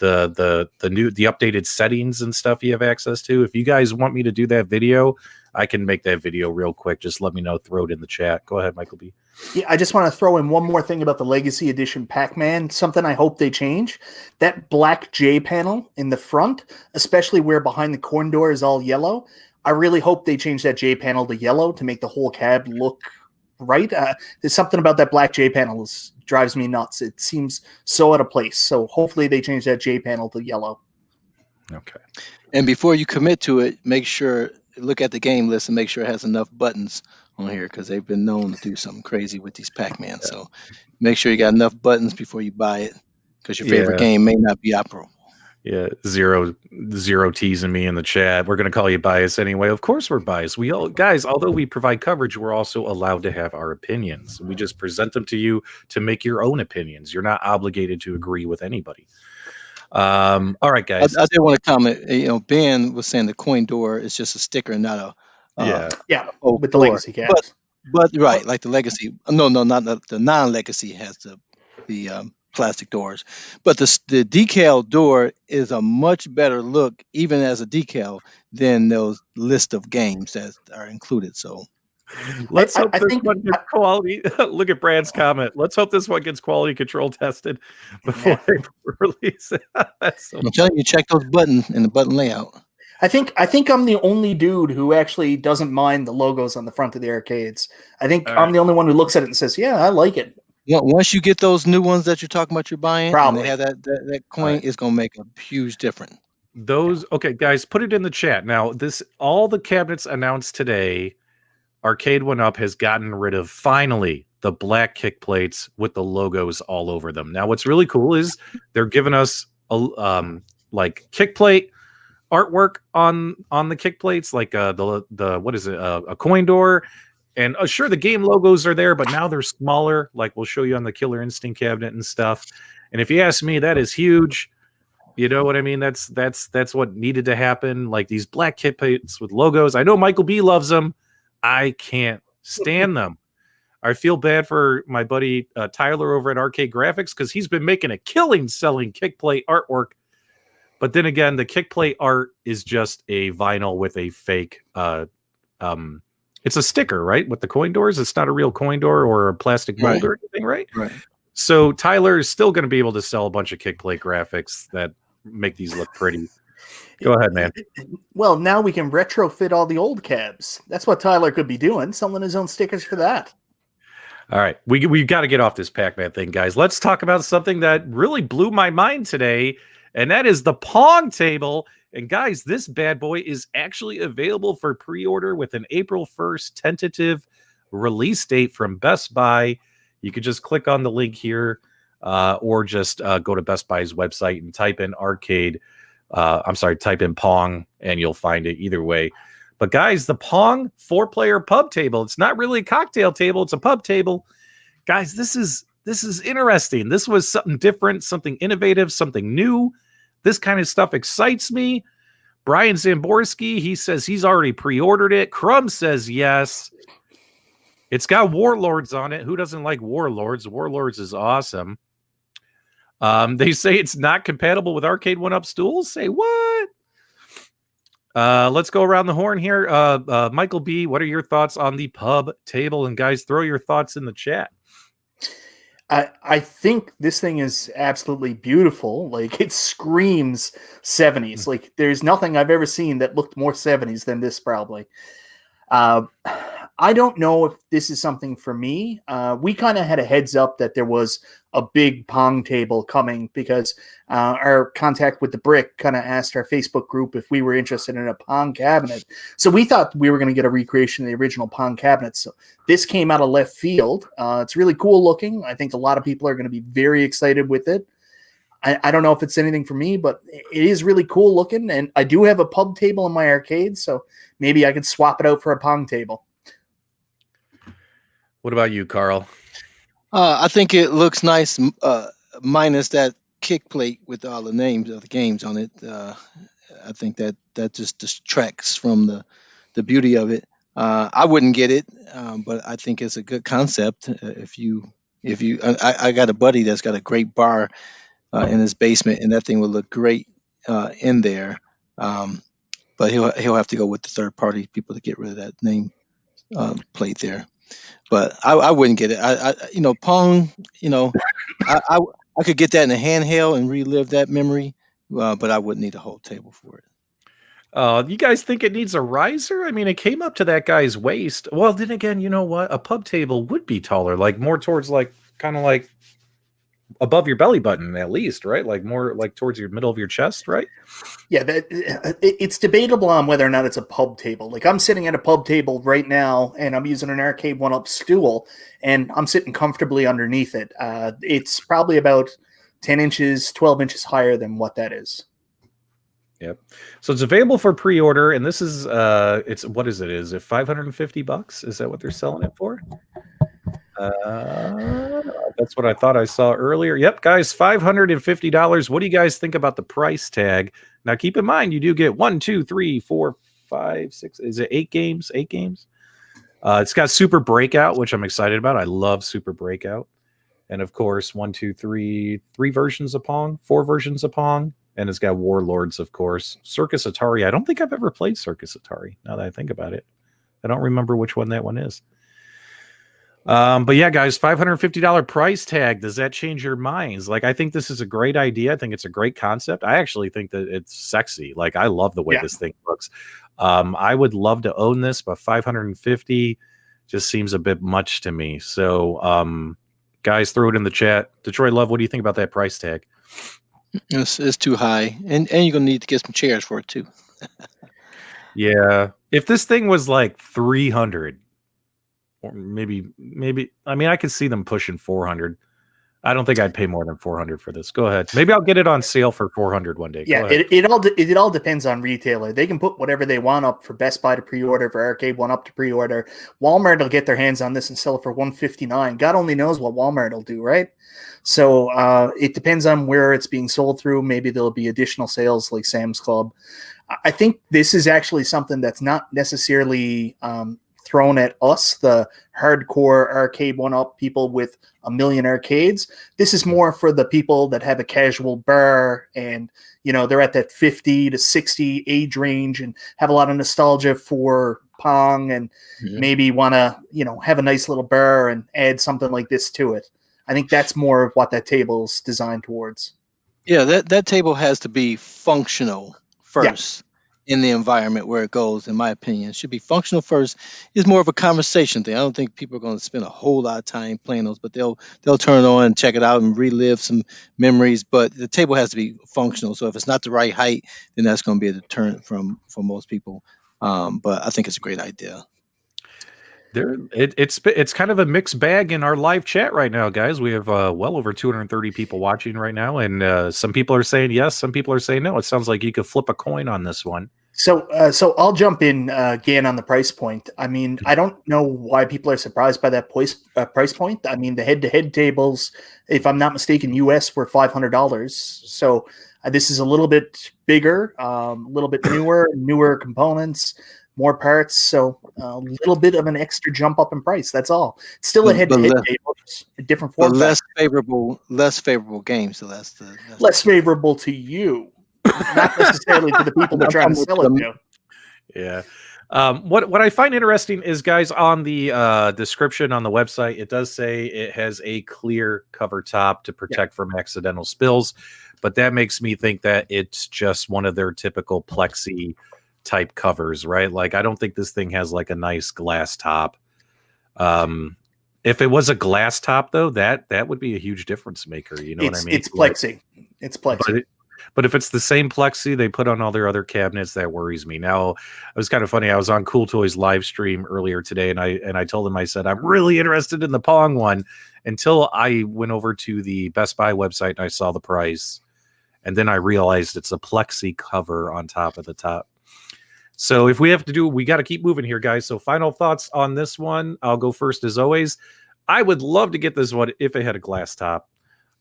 [SPEAKER 1] updated settings and stuff you have access to. If you guys want me to do that video, I can make that video real quick. Just let me know. Throw it in the chat. Go ahead, Michael B.
[SPEAKER 3] Yeah, I just want to throw in one more thing about the Legacy Edition Pac-Man. Something I hope they change. That black J panel in the front, especially where behind the corn door is all yellow. I really hope they change that J panel to yellow to make the whole cab look right. There's something about that black J panel that drives me nuts. It seems so out of place. So hopefully they change that J panel to yellow.
[SPEAKER 1] Okay.
[SPEAKER 2] And before you commit to it, make sure, look at the game list and make sure it has enough buttons on here, because they've been known to do something crazy with these Pac-Man. Yeah. So make sure you got enough buttons before you buy it, because your favorite game may not be operable.
[SPEAKER 1] Yeah, zero teasing me in the chat. We're going to call you biased anyway. Of course we're biased. We all, guys, although we provide coverage, we're also allowed to have our opinions. We just present them to you to make your own opinions. You're not obligated to agree with anybody. All right, guys.
[SPEAKER 2] I did want to comment. You know, Ben was saying the coin door is just a sticker, not a
[SPEAKER 3] with the Legacy cabs.
[SPEAKER 2] But right, like the Legacy. No, not the non-Legacy has the plastic doors, but the decal door is a much better look, even as a decal, than those list of games that are included. So
[SPEAKER 1] let's hope this one gets quality. Look at Brad's comment. Let's hope this one gets quality control tested before they release it.
[SPEAKER 2] I'm telling you, check those buttons in the button layout.
[SPEAKER 3] I think I'm the only dude who actually doesn't mind the logos on the front of the arcades. I think I'm the only one who looks at it and says, "Yeah, I like it."
[SPEAKER 2] Once you get those new ones that you're talking about, you're buying,
[SPEAKER 3] probably.
[SPEAKER 2] And they have that coin, it's going to make a huge difference.
[SPEAKER 1] Okay, guys, put it in the chat. Now, all the cabinets announced today, Arcade1Up has gotten rid of, finally, the black kick plates with the logos all over them. Now, what's really cool is they're giving us like kick plate artwork on the kick plates, like the what is it, a coin door. And sure, the game logos are there, but now they're smaller, like we'll show you on the Killer Instinct cabinet and stuff. And if you ask me, that is huge. You know what I mean? That's what needed to happen. Like these black kit plates with logos. I know Michael B loves them. I can't stand them. I feel bad for my buddy Tyler over at Arcade Graphics, because he's been making a killing selling kick plate artwork. But then again, the kick plate art is just a vinyl with a fake it's a sticker, right? With the coin doors. It's not a real coin door or a plastic mold or anything, right?
[SPEAKER 2] Right.
[SPEAKER 1] So Tyler is still going to be able to sell a bunch of kick plate graphics that make these look pretty. Go ahead, man.
[SPEAKER 3] Well, now we can retrofit all the old cabs. That's what Tyler could be doing, selling his own stickers for that.
[SPEAKER 1] All right. We've got to get off this Pac-Man thing, guys. Let's talk about something that really blew my mind today, and that is the Pong table. And guys, this bad boy is actually available for pre-order with an April 1st tentative release date from Best Buy. You could just click on the link here or just go to Best Buy's website and type in type in Pong and you'll find it either way. But guys, the Pong 4-player pub table, it's not really a cocktail table, it's a pub table. Guys, this is interesting. This was something different, something innovative, something new. This kind of stuff excites me, Brian Zamborski, he says he's already pre-ordered it. Crumb says yes. It's got Warlords on it. Who doesn't like Warlords? Warlords is awesome. They say it's not compatible with Arcade1Up stools. Say what? Let's go around the horn here. Michael B., what are your thoughts on the pub table? And guys, throw your thoughts in the chat.
[SPEAKER 3] I think this thing is absolutely beautiful. Like, it screams 70s. Like, there's nothing I've ever seen that looked more 70s than this, probably. I don't know if this is something for me. We kind of had a heads up that there was a big Pong table coming because our contact with the Brick kind of asked our Facebook group if we were interested in a Pong cabinet. So we thought we were going to get a recreation of the original Pong cabinet. So this came out of left field. It's really cool looking. I think a lot of people are going to be very excited with it. I don't know if it's anything for me, but it is really cool looking. And I do have a pub table in my arcade, so maybe I could swap it out for a Pong table.
[SPEAKER 1] What about you, Carl?
[SPEAKER 2] I think it looks nice, minus that kick plate with all the names of the games on it. I think that just distracts from the beauty of it. I wouldn't get it, but I think it's a good concept. I got a buddy that's got a great bar in his basement, and that thing would look great in there. But he'll have to go with the third party people to get rid of that name plate there. But I wouldn't get it. Pong. I could get that in a handheld and relive that memory, but I wouldn't need a whole table for it.
[SPEAKER 1] You guys think it needs a riser? I mean, it came up to that guy's waist. Well, then again, you know what? A pub table would be taller, like more towards kind of like above your belly button, at least, right? Like more like towards your middle of your chest, right?
[SPEAKER 3] Yeah, it's debatable on whether or not it's a pub table. Like, I'm sitting at a pub table right now, and I'm using an Arcade1Up stool, and I'm sitting comfortably underneath it. It's probably about 10 inches, 12 inches higher than what that is.
[SPEAKER 1] Yep. So it's available for pre-order, and this is what is it? Is it $550? Is that what they're selling it for? That's what I thought I saw earlier. Yep, guys, $550. What do you guys think about the price tag? Now, keep in mind, you do get 1, 2, 3, 4, 5, 6. Is it 8 games? 8 games. It's got Super Breakout, which I'm excited about. I love Super Breakout, and of course, 1, 2, 3 versions of Pong, 4 versions of Pong, and it's got Warlords, of course. Circus Atari. I don't think I've ever played Circus Atari. Now that I think about it, I don't remember which one that one is. But yeah, guys, $550 price tag. Does that change your minds? Like, I think this is a great idea. I think it's a great concept. I actually think that it's sexy. Like, I love the way this thing looks. I would love to own this, but $550 just seems a bit much to me. So, guys, throw it in the chat. Detroit Love, what do you think about that price tag?
[SPEAKER 2] It's too high, and you're gonna need to get some chairs for it too.
[SPEAKER 1] Yeah, if this thing was like 300. Or maybe, I mean, I could see them pushing 400. I don't think I'd pay more than 400 for this. Go ahead. Maybe I'll get it on sale for 400 one day.
[SPEAKER 3] Yeah, it all depends on retailer. They can put whatever they want up for Best Buy to pre-order, for Arcade1Up to pre-order. Walmart will get their hands on this and sell it for $159. God only knows what Walmart will do, right? So it depends on where it's being sold through. Maybe there'll be additional sales like Sam's Club. I think this is actually something that's not necessarily thrown at us, the hardcore Arcade1Up people with a million arcades. This is more for the people that have a casual bar and, they're at that 50 to 60 age range and have a lot of nostalgia for Pong and maybe want to, have a nice little bar and add something like this to it. I think that's more of what that table's designed towards.
[SPEAKER 2] Yeah, that table has to be functional first. Yeah. In the environment where it goes, in my opinion. It should be functional first. It's more of a conversation thing. I don't think people are going to spend a whole lot of time playing those, but they'll turn it on and check it out and relive some memories. But the table has to be functional. So if it's not the right height, then that's going to be a deterrent for most people. But I think it's a great idea.
[SPEAKER 1] It's kind of a mixed bag in our live chat right now, guys. We have well over 230 people watching right now, and some people are saying yes, some people are saying no. It sounds like you could flip a coin on this one.
[SPEAKER 3] So I'll jump in again on the price point. I mean, I don't know why people are surprised by that price point. I mean, the head-to-head tables, if I'm not mistaken, US were $500. So this is a little bit bigger, a little bit newer components, more parts. So a little bit of an extra jump up in price. That's all. It's still a head-to-head table, just a different form
[SPEAKER 2] But
[SPEAKER 3] factor.
[SPEAKER 2] less favorable games. So that's
[SPEAKER 3] Less favorable to you. Not necessarily to the people they're trying to sell it to.
[SPEAKER 1] Yeah. What I find interesting is, guys, on the description on the website, it does say it has a clear cover top to protect from accidental spills, but that makes me think that it's just one of their typical plexi type covers, right? Like, I don't think this thing has like a nice glass top. If it was a glass top, though, that would be a huge difference maker. You know what I mean?
[SPEAKER 3] It's plexi. It's plexi.
[SPEAKER 1] But if it's the same plexi they put on all their other cabinets, that worries me. Now, it was kind of funny. I was on Cool Toys live stream earlier today, and I told them, I said, I'm really interested in the Pong one, until I went over to the Best Buy website and I saw the price. And then I realized it's a plexi cover on top of the top. So if we have to do, we got to keep moving here, guys. So final thoughts on this one. I'll go first as always. I would love to get this one if it had a glass top.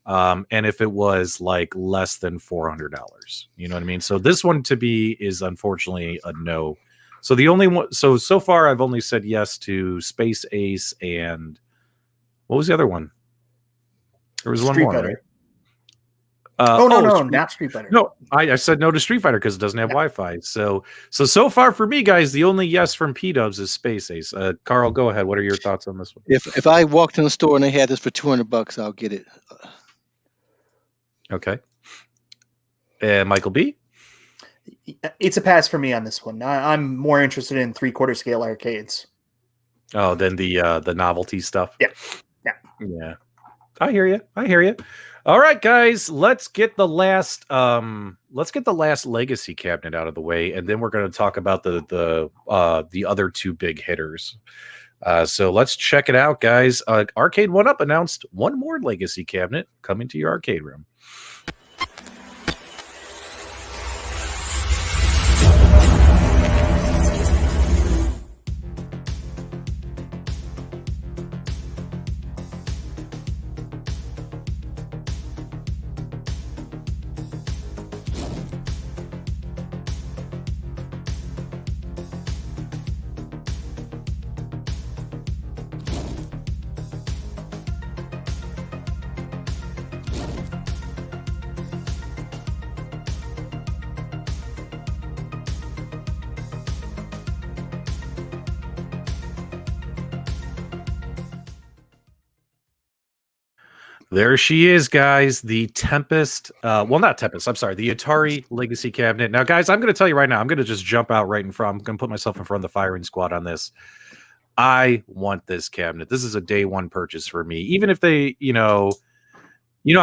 [SPEAKER 1] And if it was like less than $400, you know what I mean? So this one to be is unfortunately a no. So the only one, so far I've only said yes to Space Ace and what was the other one? There was
[SPEAKER 3] Street
[SPEAKER 1] one more,
[SPEAKER 3] Fighter.
[SPEAKER 1] right?
[SPEAKER 3] No, not Street Fighter.
[SPEAKER 1] No, I said no to Street Fighter because it doesn't have Wi-Fi. So far for me, guys, the only yes from P-Dubs is Space Ace. Carl, go ahead. What are your thoughts on this one?
[SPEAKER 2] If I walked in the store and they had this for $200, I'll get it.
[SPEAKER 1] Okay. And Michael B?
[SPEAKER 3] It's a pass for me on this one. I'm more interested in 3/4 scale arcades.
[SPEAKER 1] Oh, than the novelty stuff.
[SPEAKER 3] Yeah.
[SPEAKER 1] I hear you. All right, guys, let's get the last legacy cabinet out of the way, and then we're going to talk about the other two big hitters. So let's check it out, guys. Arcade1Up announced one more legacy cabinet coming to your arcade room. There she is, guys. The Tempest. Not Tempest. I'm sorry. The Atari Legacy Cabinet. Now, guys, I'm going to tell you right now. I'm going to just jump out right in front. I'm going to put myself in front of the firing squad on this. I want this cabinet. This is a day one purchase for me. Even if they, you know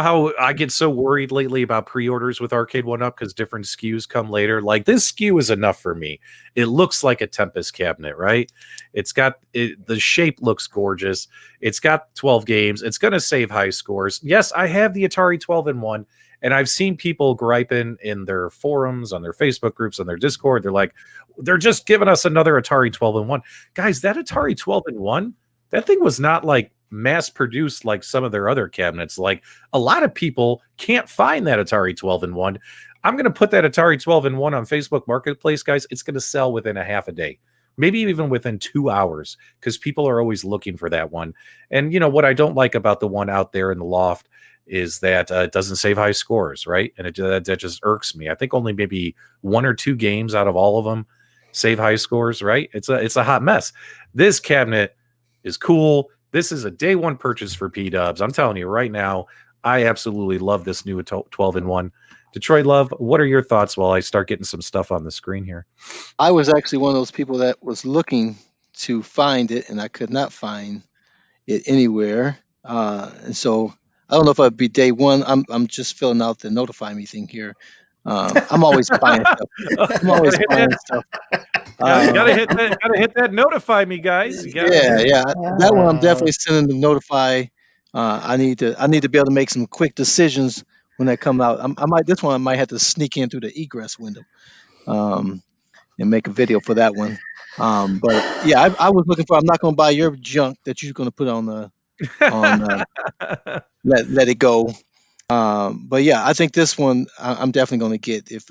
[SPEAKER 1] how I get so worried lately about pre-orders with Arcade1Up because different SKUs come later. Like, this SKU is enough for me. It looks like a Tempest cabinet, right? It's got the shape looks gorgeous. It's got 12 games. It's going to save high scores. Yes, I have the Atari 12-in-1, and I've seen people griping in their forums, on their Facebook groups, on their Discord. They're like, they're just giving us another Atari 12-in-1. Guys, that Atari 12-in-1, that thing was not like mass produced like some of their other cabinets. Like, a lot of people can't find that Atari 12-in-1. I'm going to put that Atari 12-in-1 on Facebook Marketplace, guys. It's going to sell within a half a day, maybe even within 2 hours, because people are always looking for that one. And you know what I don't like about the one out there in the loft is that it doesn't save high scores, right? And that just irks me. I think only maybe 1 or 2 games out of all of them save high scores, right? It's a hot mess. This cabinet is cool. This is a day one purchase for P-Dubs. I'm telling you right now, I absolutely love this new 12-in-1. Detroit Love, what are your thoughts while I start getting some stuff on the screen here?
[SPEAKER 2] I was actually one of those people that was looking to find it, and I could not find it anywhere. And so I don't know if I'd be day one. I'm just filling out the notify me thing here. I'm always buying stuff. I'm always buying stuff.
[SPEAKER 1] Gotta hit that notify me, guys.
[SPEAKER 2] Yeah. That one I'm definitely sending the notify. I need to be able to make some quick decisions when they come out. I might have to sneak in through the egress window. and make a video for that one. But yeah, I was looking for. I'm not going to buy your junk that you're going to put on let it go. But yeah, I think this one I'm definitely going to get if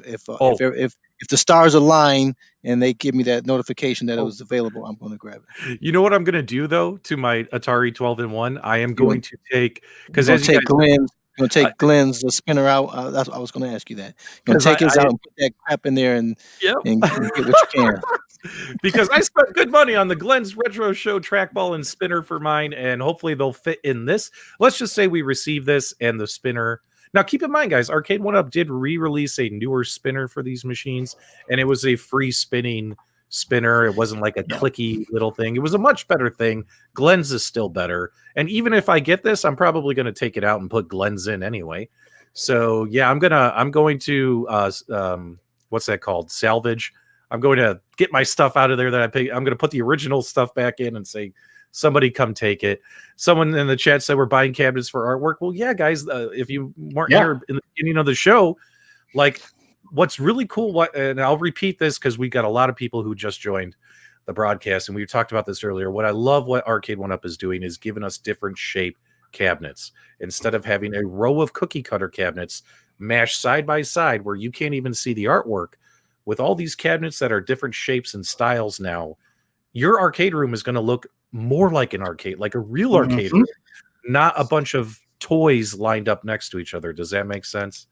[SPEAKER 2] the stars align and they give me that notification that it was available, I'm going to grab it.
[SPEAKER 1] You know what I'm going to do though to my Atari 12-in-1? I am going to take because
[SPEAKER 2] You're
[SPEAKER 1] as you guys
[SPEAKER 2] going to take Glenn's the spinner out. That's I was going to ask you that. You're going to
[SPEAKER 1] because
[SPEAKER 2] take his out and put that crap in there and
[SPEAKER 1] yep.
[SPEAKER 2] and get what you can.
[SPEAKER 1] Because I spent good money on the Glenn's Retro Show trackball and spinner for mine, and hopefully they'll fit in this. Let's just say we receive this and the spinner. Now, keep in mind, guys, Arcade1Up did re-release a newer spinner for these machines, and it was a free spinning spinner. It wasn't like a clicky little thing. It was a much better thing. Glenn's is still better. And even if I get this, I'm probably going to take it out and put Glenn's in anyway. So yeah, I'm going to what's that called? Salvage. I'm going to get my stuff out of there that I paid. I'm going to put the original stuff back in and say, somebody come take it. Someone in the chat said we're buying cabinets for artwork. Well, yeah, guys, if you weren't here in the beginning of the show, like what's really cool, and I'll repeat this because we got a lot of people who just joined the broadcast, and we talked about this earlier. What I love what Arcade1Up is doing is giving us different shape cabinets. Instead of having a row of cookie cutter cabinets mashed side by side where you can't even see the artwork, with all these cabinets that are different shapes and styles now, your arcade room is going to look more like an arcade, like a real arcade room, not a bunch of toys lined up next to each other. Does that make sense?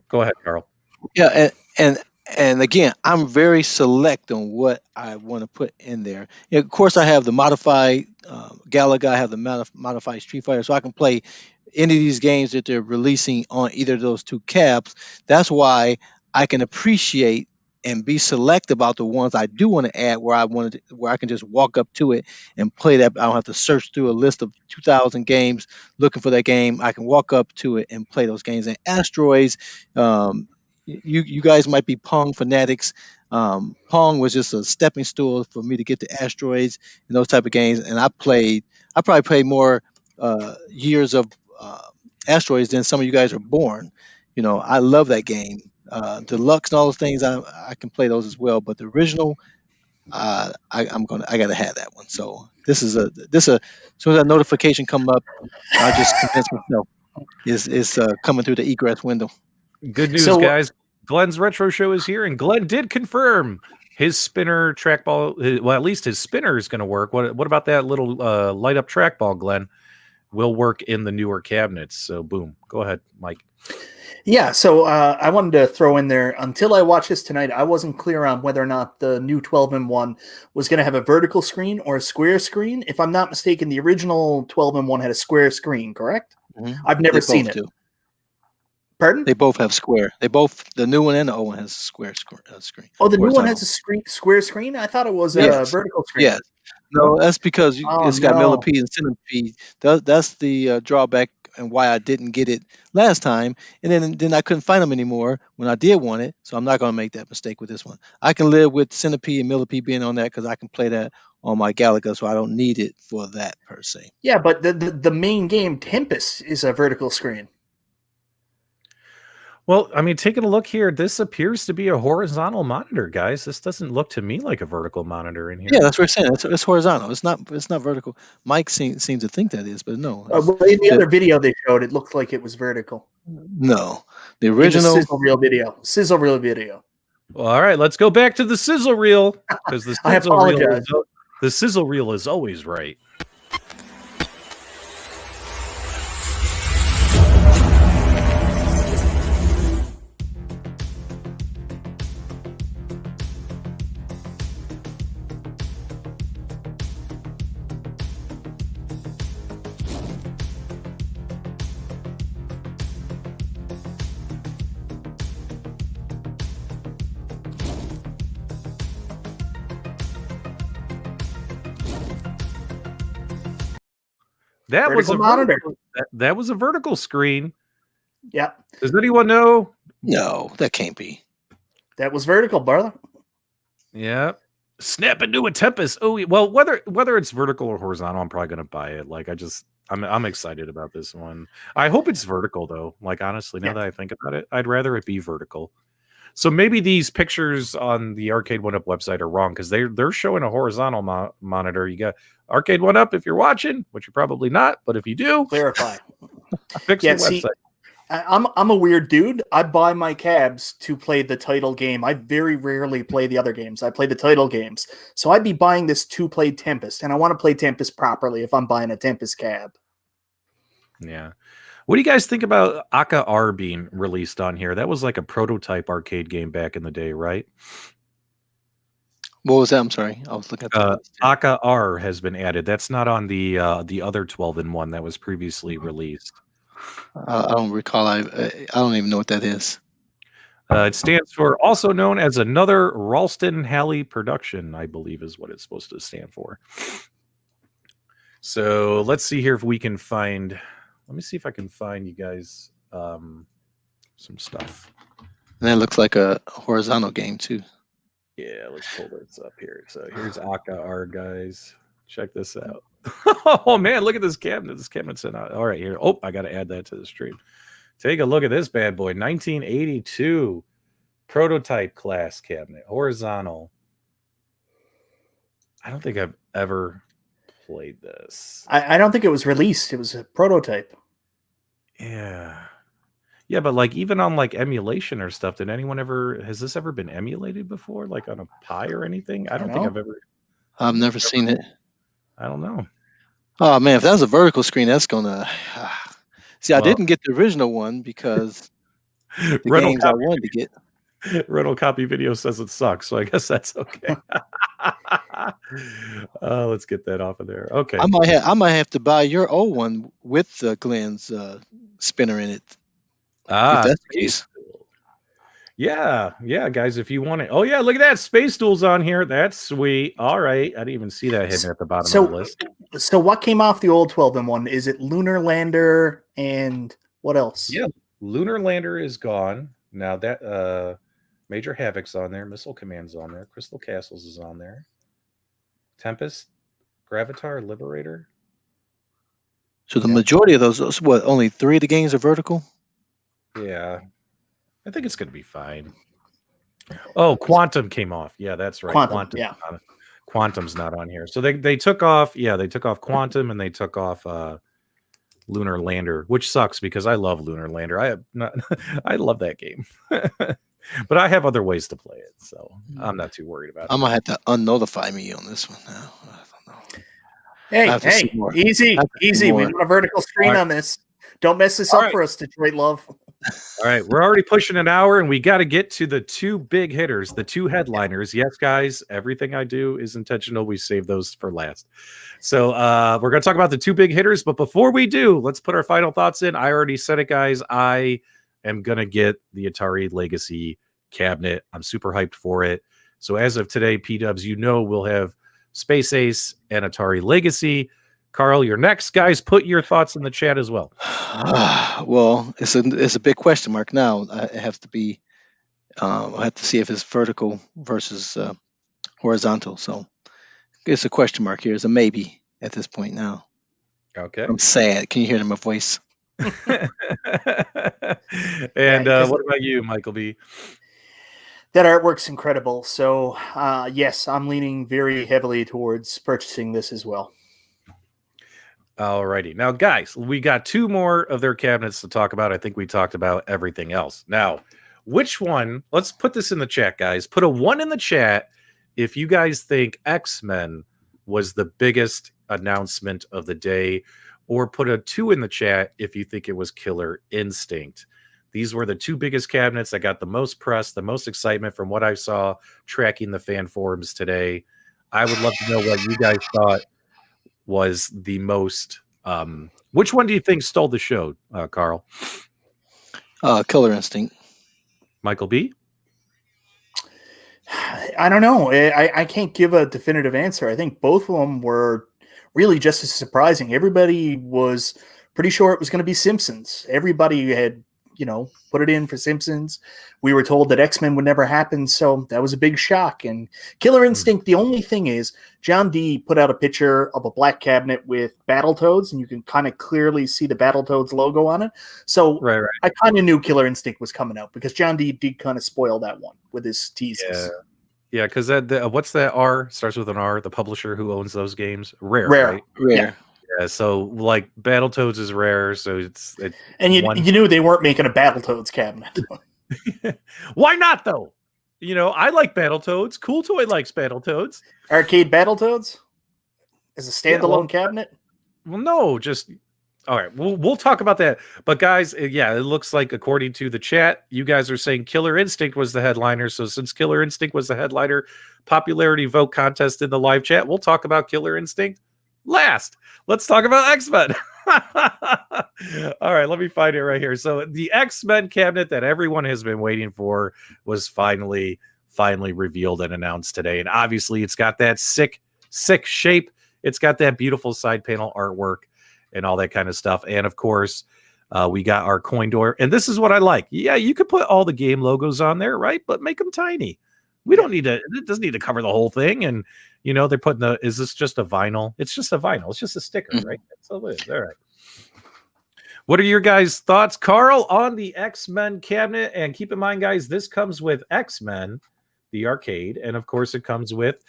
[SPEAKER 1] Go ahead, Carl.
[SPEAKER 2] Yeah, and again, I'm very select on what I want to put in there. Yeah, of course, I have the modified Galaga, I have the modified Street Fighter, so I can play any of these games that they're releasing on either of those two cabs. That's why I can appreciate and be select about the ones I do want to add, where I can just walk up to it and play that. I don't have to search through a list of 2,000 games looking for that game. I can walk up to it and play those games. And Asteroids, you guys might be Pong fanatics. Pong was just a stepping stool for me to get to Asteroids and those type of games. And I probably played more years of Asteroids than some of you guys are born. You know, I love that game. Deluxe and all those things, I can play those as well. But the original, I gotta have that one. So this is as soon as that notification come up, I just convince myself is coming through the egress window.
[SPEAKER 1] Good news, guys. Glenn's Retro Show is here, and Glenn did confirm his spinner trackball. Well, at least his spinner is going to work. What about that little light up trackball, Glenn? Will work in the newer cabinets. So, boom. Go ahead, Mike.
[SPEAKER 3] Yeah, so I wanted to throw in there, until I watched this tonight, I wasn't clear on whether or not the new 12-in-1 was going to have a vertical screen or a square screen. If I'm not mistaken, the original 12-in-1 had a square screen, correct?
[SPEAKER 2] Mm-hmm.
[SPEAKER 3] I've never seen it. Pardon?
[SPEAKER 2] They both have square. The new one and the old one has a square screen.
[SPEAKER 3] Oh, the new one has a square screen? I thought it was a vertical screen.
[SPEAKER 2] Yes. No, that's because it's got millipede and centipede. That's the drawback and why I didn't get it last time. And then I couldn't find them anymore when I did want it. So I'm not going to make that mistake with this one. I can live with centipede and millipede being on that because I can play that on my Galaga, so I don't need it for that per se.
[SPEAKER 3] Yeah, but the main game, Tempest, is a vertical screen.
[SPEAKER 1] Well, I mean, taking a look here, this appears to be a horizontal monitor, guys. This doesn't look to me like a vertical monitor in here.
[SPEAKER 2] Yeah, that's what we're saying. It's horizontal. It's not vertical. Mike seems to think that is, but no.
[SPEAKER 3] Well, in the other video they showed, it looked like it was vertical.
[SPEAKER 2] No, the original
[SPEAKER 3] Sizzle reel video.
[SPEAKER 1] Well, all right, let's go back to the sizzle reel because the sizzle reel is always right. That was a vertical screen.
[SPEAKER 3] Yeah.
[SPEAKER 1] Does anyone know?
[SPEAKER 2] No, that can't be.
[SPEAKER 3] That was vertical, brother.
[SPEAKER 1] Yeah. Snap into a Tempest. Oh, well, whether it's vertical or horizontal, I'm probably gonna buy it. Like I'm excited about this one. I hope it's vertical though. Like honestly, now that I think about it, I'd rather it be vertical. So maybe these pictures on the Arcade1Up website are wrong because they're showing a horizontal monitor. You got Arcade1Up if you're watching, which you're probably not, but if you do,
[SPEAKER 3] Clarify.
[SPEAKER 1] fix
[SPEAKER 3] Yeah,
[SPEAKER 1] the
[SPEAKER 3] see,
[SPEAKER 1] website.
[SPEAKER 3] I'm a weird dude. I buy my cabs to play the title game. I very rarely play the other games. I play the title games. So I'd be buying this to play Tempest, and I want to play Tempest properly if I'm buying a Tempest cab.
[SPEAKER 1] Yeah. What do you guys think about Aka R being released on here? That was like a prototype arcade game back in the day, right?
[SPEAKER 2] What was that? I'm sorry. I was looking at the list.
[SPEAKER 1] Aka R has been added. That's not on the other 12-in-1 that was previously released.
[SPEAKER 2] I don't recall. I don't even know what that is.
[SPEAKER 1] It stands for also known as another Ralston Halley production, I believe is what it's supposed to stand for. So let's see here if we can find. Let me see if I can find you guys some stuff.
[SPEAKER 2] And that looks like a horizontal game too.
[SPEAKER 1] Yeah, let's pull this up here. So here's Aka R, guys. Check this out. Oh man, look at this cabinet. This cabinet's in. All right, here. Oh, I got to add that to the stream. Take a look at this bad boy. 1982 prototype class cabinet, horizontal. I don't think I've ever played this.
[SPEAKER 3] I don't think it was released. It was a prototype.
[SPEAKER 1] Yeah. Yeah, but like even on like emulation or stuff, has this ever been emulated before? Like on a Pi or anything? I don't think I've ever.
[SPEAKER 2] I've never seen it.
[SPEAKER 1] I don't know.
[SPEAKER 2] Oh man, if that was a vertical screen, that's gonna. See, I didn't get the original one because the games I wanted to get.
[SPEAKER 1] Rental copy video says it sucks, so I guess that's okay. Let's get that off of there. Okay.
[SPEAKER 2] I might have to buy your old one with Glenn's spinner in it. If that's the case.
[SPEAKER 1] Yeah, guys, if you want it. Oh yeah, look at that. Space Duel's on here. That's sweet. All right. I didn't even see that hidden at the bottom of the list.
[SPEAKER 3] So what came off the old 12-in-1? Is it Lunar Lander and what else?
[SPEAKER 1] Yeah, Lunar Lander is gone. Now that Major Havoc's on there, Missile Command's on there, Crystal Castles is on there. Tempest, Gravitar, Liberator.
[SPEAKER 2] So the majority of those, what, only 3 of the games are vertical?
[SPEAKER 1] Yeah. I think it's going to be fine. Oh, Quantum came off. Yeah, that's right. Quantum's not on here. So they took off. Yeah, they took off Quantum and they took off Lunar Lander, which sucks because I love Lunar Lander. I love that game, but I have other ways to play it, so I'm not too worried about it.
[SPEAKER 2] I'm gonna have to unnotify me on this one now. I
[SPEAKER 3] Hey,
[SPEAKER 2] don't know.
[SPEAKER 3] easy. We want a vertical screen on this. Don't mess this up for us, Detroit Love.
[SPEAKER 1] All right, we're already pushing an hour, and we got to get to the 2 big hitters, the 2 headliners. Yes, guys, everything I do is intentional. We save those for last. So we're going to talk about the 2 big hitters, but before we do, let's put our final thoughts in. I already said it, guys. I am going to get the Atari Legacy cabinet. I'm super hyped for it. So as of today, P-Dubs, we'll have Space Ace and Atari Legacy. Carl, you're next. Guys, put your thoughts in the chat as well.
[SPEAKER 2] Well, it's a big question mark now. I have to be. I have to see if it's vertical versus horizontal. So it's a question mark here. It's a maybe at this point now.
[SPEAKER 1] Okay.
[SPEAKER 2] I'm sad. Can you hear it in my voice?
[SPEAKER 1] And what about you, Michael B?
[SPEAKER 3] That artwork's incredible. So yes, I'm leaning very heavily towards purchasing this as well.
[SPEAKER 1] Alrighty. Now, guys, we got 2 more of their cabinets to talk about. I think we talked about everything else. Now, which one? Let's put this in the chat, guys. Put a 1 in the chat if you guys think X-Men was the biggest announcement of the day, or put a 2 in the chat if you think it was Killer Instinct. These were the 2 biggest cabinets that got the most press, the most excitement from what I saw tracking the fan forums today. I would love to know what you guys thought was the most. Which one do you think stole the show, Carl?
[SPEAKER 2] Killer Instinct.
[SPEAKER 1] Michael B?
[SPEAKER 3] I don't know. I can't give a definitive answer. I think both of them were really just as surprising. Everybody was pretty sure it was going to be Simpsons. Everybody had put it in for Simpsons. We were told that X-Men would never happen, so that was a big shock. And Killer Instinct, the only thing is, John D put out a picture of a black cabinet with Battletoads, and you can kind of clearly see the Battletoads logo on it. So
[SPEAKER 1] Right.
[SPEAKER 3] I kind of knew Killer Instinct was coming out because John D did kind of spoil that one with his teases.
[SPEAKER 1] Yeah, because what's that R? Starts with an R. The publisher who owns those games, Rare. Right?
[SPEAKER 2] Rare.
[SPEAKER 1] Yeah, so like Battletoads is Rare, so it's
[SPEAKER 3] and you knew they weren't making a Battletoads cabinet.
[SPEAKER 1] Why not though? I like Battletoads. Cool Toy likes Battletoads.
[SPEAKER 3] Arcade Battletoads as a standalone cabinet.
[SPEAKER 1] Well, no, just all right. We'll talk about that. But guys, yeah, it looks like according to the chat, you guys are saying Killer Instinct was the headliner. So since Killer Instinct was the headliner, popularity vote contest in the live chat, we'll talk about Killer Instinct last. Let's talk about X-Men. All right, let me find it right here. So the X-Men cabinet that everyone has been waiting for was finally revealed and announced today. And obviously it's got that sick shape. It's got that beautiful side panel artwork and all that kind of stuff. And of course, we got our coin door. And this is what I like. Yeah, you could put all the game logos on there, right? But make them tiny. We don't need to, it doesn't need to cover the whole thing. And, they're putting is this just a vinyl? It's just a vinyl. It's just a sticker, right? That's all it is. All right. What are your guys' thoughts, Carl, on the X-Men cabinet? And keep in mind, guys, this comes with X-Men, the arcade. And of course, it comes with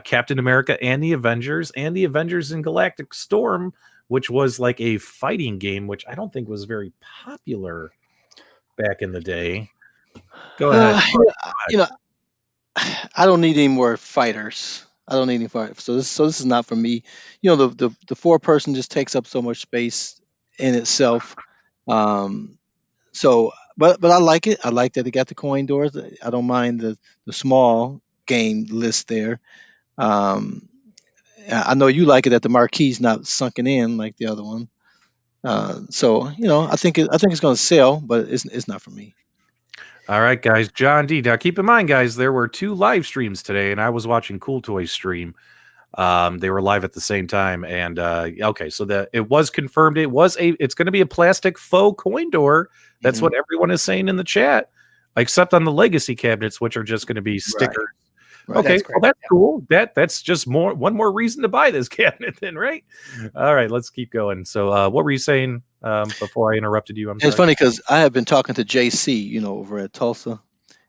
[SPEAKER 1] Captain America and the Avengers in Galactic Storm, which was like a fighting game, which I don't think was very popular back in the day. Go ahead.
[SPEAKER 2] I don't need any more fighters. I don't need any fighters. So this is not for me. The 4-person just takes up so much space in itself. So, but I like it. I like that it got the coin doors. I don't mind the small game list there. I know you like it that the marquee's not sunken in like the other one. So I think it's going to sell, but it's not for me.
[SPEAKER 1] All right, guys. John D. Now, keep in mind, guys, there were 2 live streams today, and I was watching Cool Toys stream. They were live at the same time, and okay, so it was confirmed. It's going to be a plastic faux coin door. That's what everyone is saying in the chat, except on the legacy cabinets, which are just going to be stickers. Right. Okay, that's cool. That's just one more reason to buy this cabinet, then, right? All right, let's keep going. So, what were you saying before I interrupted you?
[SPEAKER 2] It's funny because I have been talking to JC, over at Tulsa,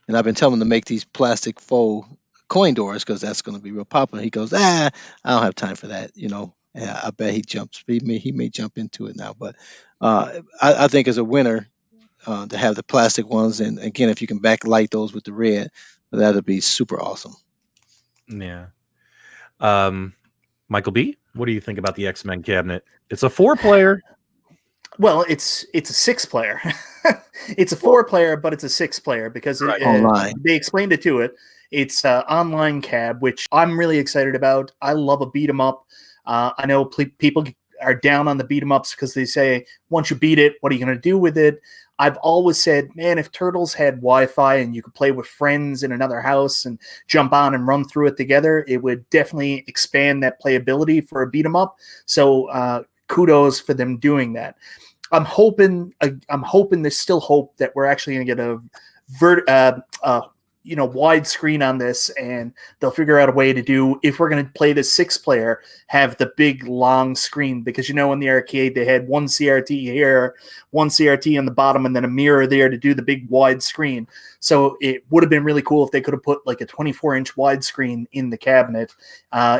[SPEAKER 2] and I've been telling him to make these plastic faux coin doors because that's going to be real popular. He goes, I don't have time for that. Yeah, I bet he may jump into it now, but I think as a winner to have the plastic ones, and again, if you can backlight those with the red, that'd be super awesome.
[SPEAKER 1] Yeah. Michael B., what do you think about the X-Men cabinet? It's a 4-player.
[SPEAKER 3] Well, it's a 6-player. It's a 4-player, but it's a 6-player because they explained it to it. It's online cab, which I'm really excited about. I love a beat 'em up. I know people are down on the beat 'em ups because they say, once you beat it, what are you going to do with it? I've always said, man, if Turtles had Wi-Fi and you could play with friends in another house and jump on and run through it together, it would definitely expand that playability for a beat 'em up. So kudos for them doing that. I'm hoping there's still hope that we're actually going to get a widescreen on this, and they'll figure out a way to do, if we're going to play the 6-player, have the big long screen, because in the arcade they had one CRT here, one CRT on the bottom, and then a mirror there to do the big wide screen. So it would have been really cool if they could have put like a 24-inch widescreen in the cabinet,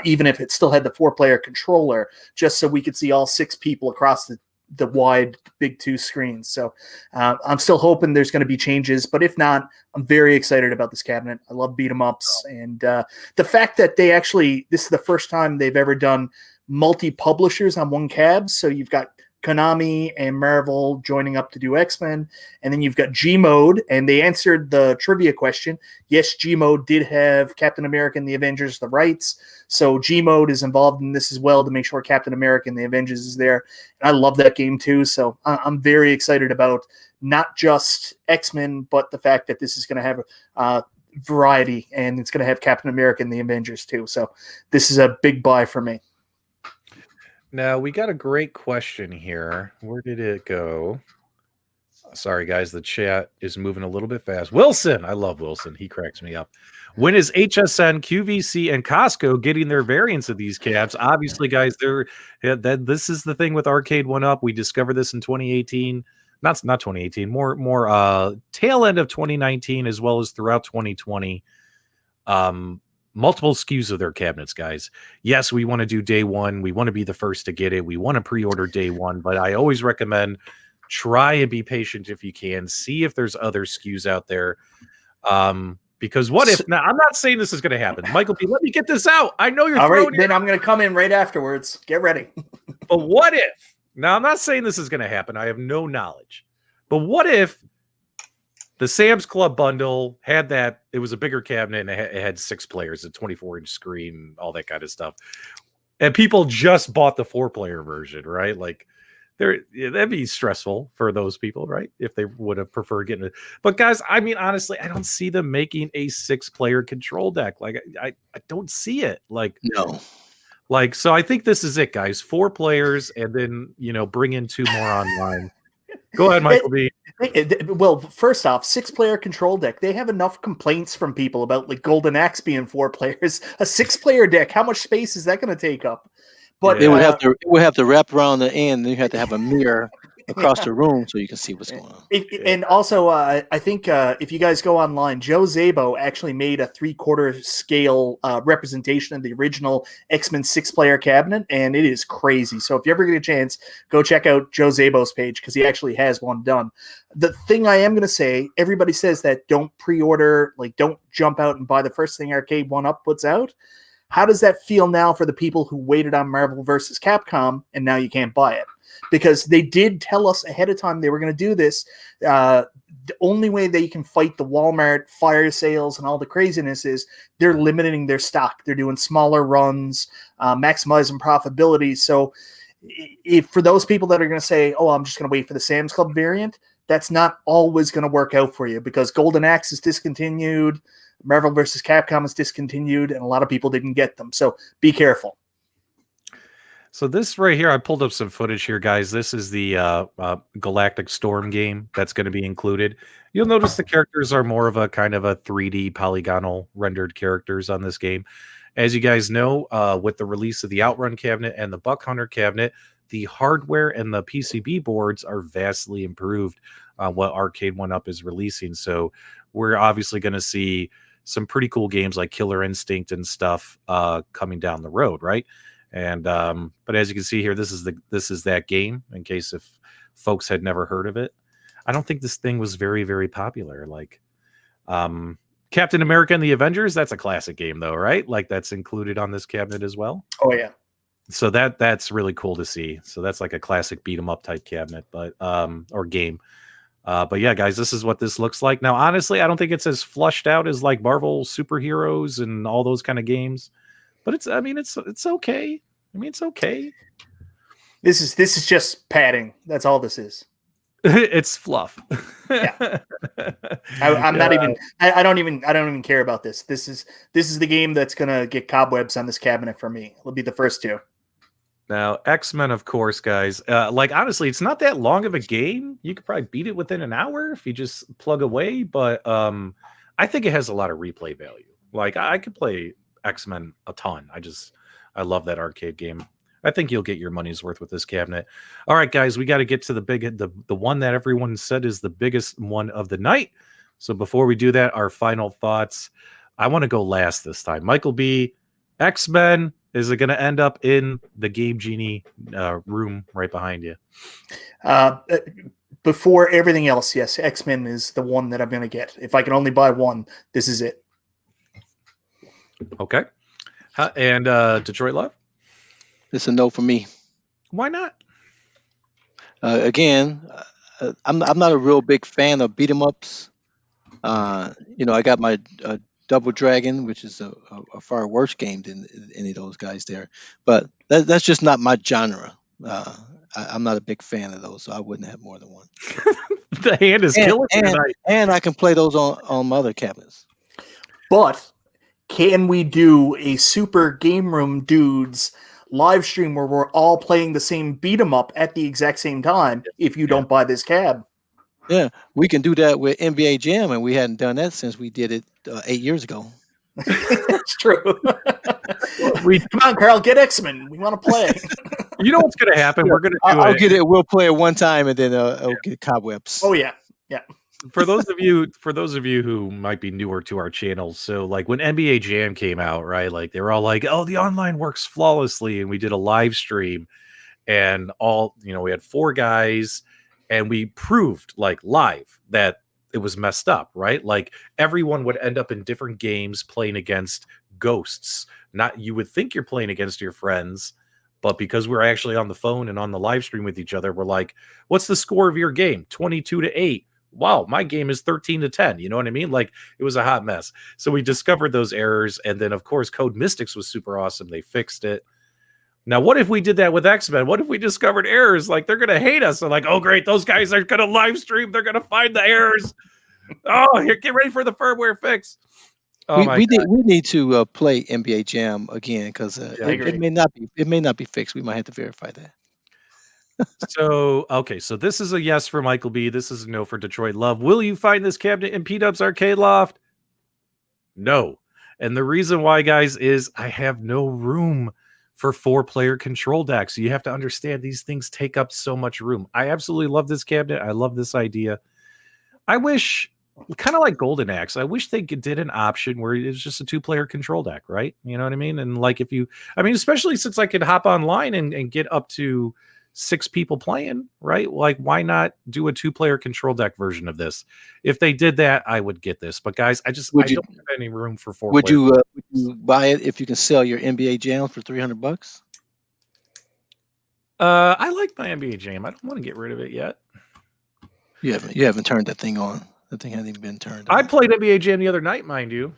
[SPEAKER 3] even if it still had the 4-player controller, just so we could see all 6 people across the wide big 2 screens. So I'm still hoping there's going to be changes, but if not, I'm very excited about this cabinet. I love beat 'em ups, and the fact that this is the first time they've ever done multi-publishers on one cab. So you've got Konami and Marvel joining up to do X-Men, and then you've got G-Mode, and they answered the trivia question. Yes, G-Mode did have Captain America and the Avengers the rights, so G-Mode is involved in this as well to make sure Captain America and the Avengers is there. And I love that game too, so I'm very excited about not just X-Men, but the fact that this is going to have variety, and it's going to have Captain America and the Avengers too. So this is a big buy for me.
[SPEAKER 1] Now, we got a great question here. Where did it go? Sorry, guys. The chat is moving a little bit fast. Wilson, I love Wilson. He cracks me up. When is HSN, QVC, and Costco getting their variants of these cabs? Obviously, guys, this is the thing with Arcade1Up. We discovered this in 2018. Not 2018. More tail end of 2019, as well as throughout 2020. Multiple SKUs of their cabinets, guys. Yes, we want to do day one. We want to be the first to get it. We want to pre-order day one, but I always recommend try and be patient if you can. See if there's other SKUs out there. Because what if, now I'm not saying this is going to happen. Michael B, let me get this out. I know you're
[SPEAKER 3] all right,
[SPEAKER 1] throwing
[SPEAKER 3] then I'm going to come in right afterwards. Get ready.
[SPEAKER 1] But what if, now I'm not saying this is going to happen. I have no knowledge. But what if the Sam's Club bundle had that, it was a bigger cabinet and it had 6 players, a 24-inch screen, all that kind of stuff. And people just bought the 4-player version, right? Like, that'd be stressful for those people, right? If they would have preferred getting it. But guys, I mean, honestly, I don't see them making a 6-player control deck. Like, I don't see it. Like,
[SPEAKER 2] No.
[SPEAKER 1] Like, so I think this is it, guys. 4 players, and then, bring in 2 more online. Go ahead, Michael B.
[SPEAKER 3] Well, first off, 6-player control deck. They have enough complaints from people about like Golden Axe being 4 players. A 6-player deck, how much space is that going to take up? But
[SPEAKER 2] it would have to wrap around the end. Then you have to have a mirror across the room so you can see what's going on.
[SPEAKER 3] And also, I think if you guys go online, Joe Zabo actually made a 3/4 scale representation of the original X-Men 6-player cabinet, and it is crazy. So if you ever get a chance, go check out Joe Zabo's page because he actually has one done. The thing I am going to say, everybody says that don't pre-order, like don't jump out and buy the first thing Arcade1Up puts out. How does that feel now for the people who waited on Marvel vs. Capcom and now you can't buy it? Because they did tell us ahead of time they were going to do this. The only way they can fight the Walmart fire sales and all the craziness is they're limiting their stock. They're doing smaller runs, maximizing profitability. So if for those people that are going to say, oh, I'm just going to wait for the Sam's Club variant, that's not always going to work out for you because Golden Axe is discontinued. Marvel vs. Capcom is discontinued, and a lot of people didn't get them. So be careful.
[SPEAKER 1] So this right here, I pulled up some footage here, guys. This is the Galactic Storm game that's going to be included. You'll notice the characters are more of a kind of a 3D polygonal rendered characters on this game. As you guys know, with the release of the Outrun cabinet and the Buck Hunter cabinet, the hardware and the PCB boards are vastly improved on what Arcade1Up is releasing. So we're obviously going to see some pretty cool games like Killer Instinct and stuff coming down the road, right? And but as you can see here, this is that game. In case if folks had never heard of it, I don't think this thing was very, very popular. Like Captain America and the Avengers, that's a classic game though, right? Like that's included on this cabinet as well.
[SPEAKER 3] Oh yeah.
[SPEAKER 1] So that's really cool to see. So that's like a classic beat 'em up type cabinet, but or game. But yeah, guys, this is what this looks like. Now, honestly, I don't think it's as flushed out as like Marvel superheroes and all those kind of games. But it's okay. I mean, it's okay.
[SPEAKER 3] This is just padding. That's all this is.
[SPEAKER 1] It's fluff.
[SPEAKER 3] Yeah. I'm not even. I don't even care about this. This is the game that's gonna get cobwebs on this cabinet for me. It'll be the first 2.
[SPEAKER 1] Now, X-Men, of course, guys. Like honestly, it's not that long of a game. You could probably beat it within an hour if you just plug away. But I think it has a lot of replay value. Like I could play X-Men a ton. I love that arcade game. I think you'll get your money's worth with this cabinet. All right, guys, we got to get to the one that everyone said is the biggest one of the night. So before we do that, our final thoughts. I want to go last this time. Michael B, X-Men, is it going to end up in the Game Genie room right behind you?
[SPEAKER 3] Before everything else, yes, X-Men is the one that I'm going to get. If I can only buy one, this is it.
[SPEAKER 1] Okay. And Detroit Love?
[SPEAKER 2] It's a no for me.
[SPEAKER 1] Why not?
[SPEAKER 2] Again, I'm not a real big fan of beat 'em ups. I got my Double Dragon, which is a far worse game than any of those guys there. But that's just not my genre. I'm not a big fan of those, so I wouldn't have more than one.
[SPEAKER 1] The hand is killing me tonight.
[SPEAKER 2] And I can play those on my other cabinets.
[SPEAKER 3] But can we do a Super Game Room Dudes live stream where we're all playing the same beat 'em up at the exact same time if you don't buy this cab?
[SPEAKER 2] Yeah, we can do that with NBA Jam, and we hadn't done that since we did it 8 years ago.
[SPEAKER 3] It's true.
[SPEAKER 1] We,
[SPEAKER 3] Come on, Carl, get X-Men. We want to play.
[SPEAKER 1] you know what's going to happen?
[SPEAKER 2] Yeah,
[SPEAKER 1] We're going to do
[SPEAKER 2] I'll
[SPEAKER 1] it.
[SPEAKER 2] get it. We'll play it one time, and then I'll get cobwebs.
[SPEAKER 3] Oh yeah.
[SPEAKER 1] For those of you who might be newer to our channel, so like when NBA Jam came out, right? Like they were all like, "Oh, the online works flawlessly," and we did a live stream, and we had 4 guys, and we proved like live that it was messed up, right? Like everyone would end up in different games playing against ghosts. Not you would think you're playing against your friends, but because we're actually on the phone and on the live stream with each other, we're like, "What's the score of your game? 22-8." Wow, my game is 13-10. You know what I mean? Like it was a hot mess. So we discovered those errors. And then, of course, Code Mystics was super awesome. They fixed it. Now, what if we did that with X-Men? What if we discovered errors? Like they're going to hate us. They're like, oh, great. Those guys are going to live stream. They're going to find the errors. Oh, here, get ready for the firmware fix. Oh,
[SPEAKER 2] we need to play NBA Jam again because
[SPEAKER 1] I agree.
[SPEAKER 2] it may not be fixed. We might have to verify that.
[SPEAKER 1] So this is a yes for Michael B. This is a no for Detroit Love. Will you find this cabinet in P-Dub's Arcade Loft? No. And the reason why, guys, is I have no room for 4-player control decks. You have to understand these things take up so much room. I absolutely love this cabinet. I love this idea. I wish, kind of like Golden Axe, I wish they did an option where it's just a 2-player control deck, right? You know what I mean? And like especially since I could hop online and get up to 6 people playing, right? Like, why not do a 2-player control deck version of this? If they did that, I would get this. But guys, I don't have any room for 4
[SPEAKER 2] Would
[SPEAKER 1] players.
[SPEAKER 2] would you buy it if you can sell your NBA Jam for $300?
[SPEAKER 1] I like my NBA Jam. I don't want to get rid of it yet.
[SPEAKER 2] You haven't turned that thing on. That thing hasn't even been turned on.
[SPEAKER 1] I played NBA Jam the other night, mind you.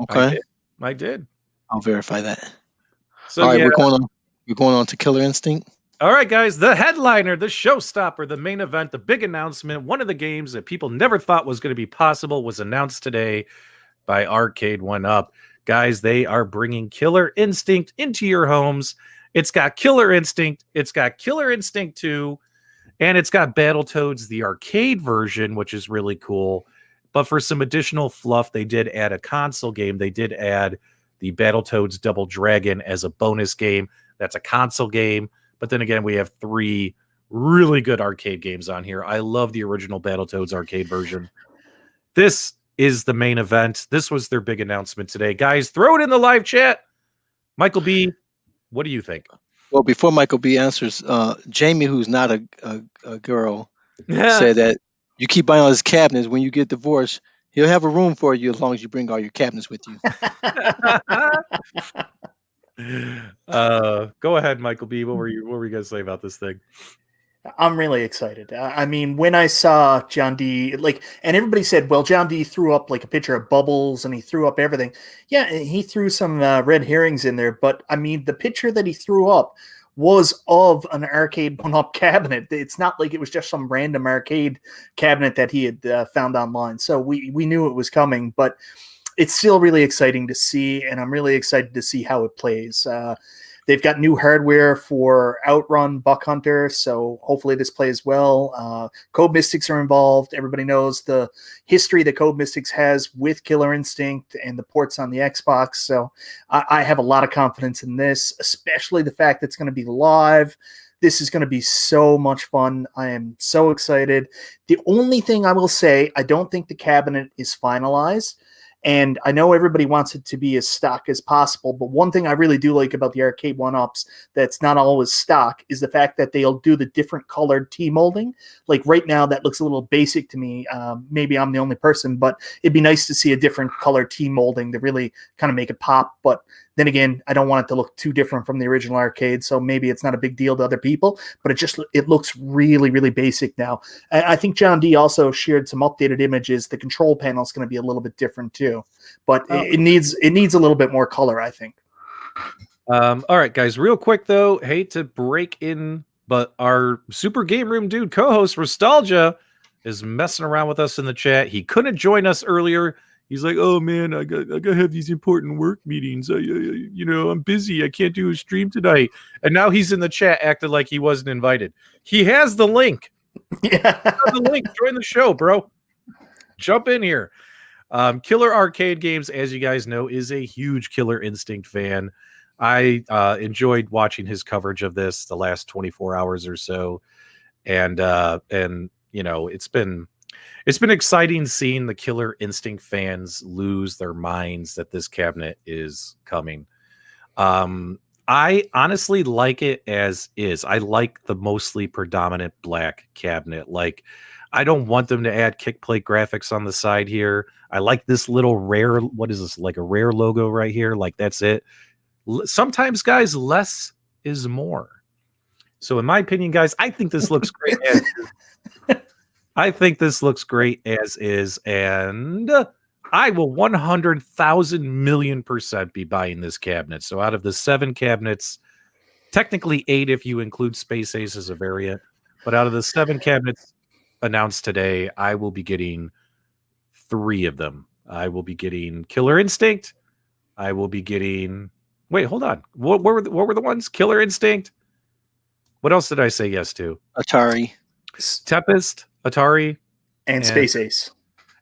[SPEAKER 2] Okay.
[SPEAKER 1] I did.
[SPEAKER 2] I'll verify that.
[SPEAKER 1] So
[SPEAKER 2] all right, we're going on to Killer Instinct.
[SPEAKER 1] All right, guys, the headliner, the showstopper, the main event, the big announcement, one of the games that people never thought was going to be possible was announced today by Arcade1Up. Guys, they are bringing Killer Instinct into your homes. It's got Killer Instinct. It's got Killer Instinct 2. And it's got Battletoads, the arcade version, which is really cool. But for some additional fluff, they did add a console game. They did add the Battletoads Double Dragon as a bonus game. That's a console game. But then again, we have 3 really good arcade games on here. I love the original Battletoads arcade version. This is the main event. This was their big announcement today. Guys, throw it in the live chat. Michael B., what do you think?
[SPEAKER 2] Well, before Michael B answers, Jamie, who's not a girl, said that you keep buying all his cabinets. When you get divorced, he'll have a room for you as long as you bring all your cabinets with you.
[SPEAKER 1] Go ahead, Michael B. What were you going to say about this thing?
[SPEAKER 3] I'm really excited. I mean, when I saw John D, and everybody said, well, John D threw up like a picture of bubbles and he threw up everything. Yeah, he threw some red herrings in there. But I mean, the picture that he threw up was of an Arcade1Up cabinet. It's not like it was just some random arcade cabinet that he had found online. So we knew it was coming, but it's still really exciting to see, and I'm really excited to see how it plays. They've got new hardware for Outrun, Buck Hunter, so hopefully this plays well. Code Mystics are involved. Everybody knows the history that Code Mystics has with Killer Instinct and the ports on the Xbox, so I have a lot of confidence in this, especially the fact that it's going to be live. This is going to be so much fun. I am so excited. The only thing I will say, I don't think the cabinet is finalized. And I know everybody wants it to be as stock as possible, but one thing I really do like about the Arcade1Ups that's not always stock is the fact that they'll do the different colored T-molding. Like right now, that looks a little basic to me. Maybe I'm the only person, but it'd be nice to see a different color T-molding to really kind of make it pop. But then again, I don't want it to look too different from the original arcade, so maybe it's not a big deal to other people, but it looks really, really basic now. I think John D also shared some updated images. The control panel is going to be a little bit different too, but it needs a little bit more color, I think.
[SPEAKER 1] All right, guys, real quick though, hate to break in, but our Super Game Room dude co-host Nostalgia is messing around with us in the chat. He couldn't join us earlier. He's like, oh man, I got to have these important work meetings. I'm busy. I can't do a stream tonight. And now he's in the chat acting like he wasn't invited. He has the link
[SPEAKER 3] Yeah.
[SPEAKER 1] The link. Join the show, bro. Jump in here. Killer Arcade Games, as you guys know, is a huge Killer Instinct fan. I enjoyed watching his coverage of this the last 24 hours or so, and you know, it's been exciting seeing the Killer Instinct fans lose their minds that this cabinet is coming. I honestly like it as is. I like the mostly predominant black cabinet. Like, I don't want them to add kick plate graphics on the side here. I like this little rare, what is this, like a rare logo right here? Like, that's it. Sometimes, guys, less is more. So in my opinion, guys, I think this looks great as is. I think this looks great as is, and I will 100,000,000,000% be buying this cabinet. So out of the 7 cabinets, technically 8 if you include Space Ace as a variant, but out of the 7 cabinets announced today, I will be getting 3 of them. I will be getting Killer Instinct. I will be getting. Wait, hold on. What were the ones? Killer Instinct. What else did I say yes to?
[SPEAKER 2] Atari.
[SPEAKER 1] Tempest, Atari,
[SPEAKER 3] And Space Ace.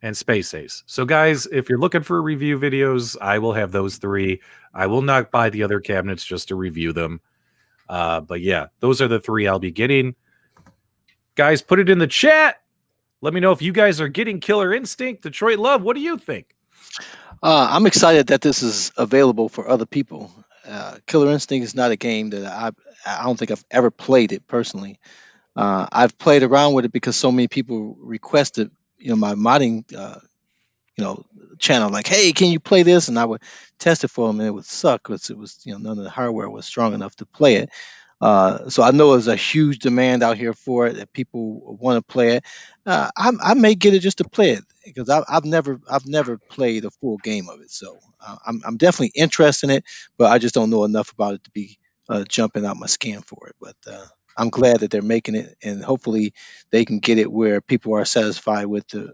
[SPEAKER 1] And Space Ace. So, guys, if you're looking for review videos, I will have those 3. I will not buy the other cabinets just to review them. But yeah, those are the 3 I'll be getting. Guys, put it in the chat. Let me know if you guys are getting Killer Instinct. Detroit Love, what do you think?
[SPEAKER 2] I'm excited that this is available for other people. Killer Instinct is not a game that I don't think I've ever played it personally. I've played around with it because so many people requested, my modding, channel, like, hey, can you play this? And I would test it for them, and it would suck because it was, none of the hardware was strong enough to play it. So I know there's a huge demand out here for it, that people want to play it. I may get it just to play it because I've never played a full game of it. So I'm definitely interested in it, but I just don't know enough about it to be jumping out my skin for it. But I'm glad that they're making it, and hopefully they can get it where people are satisfied with the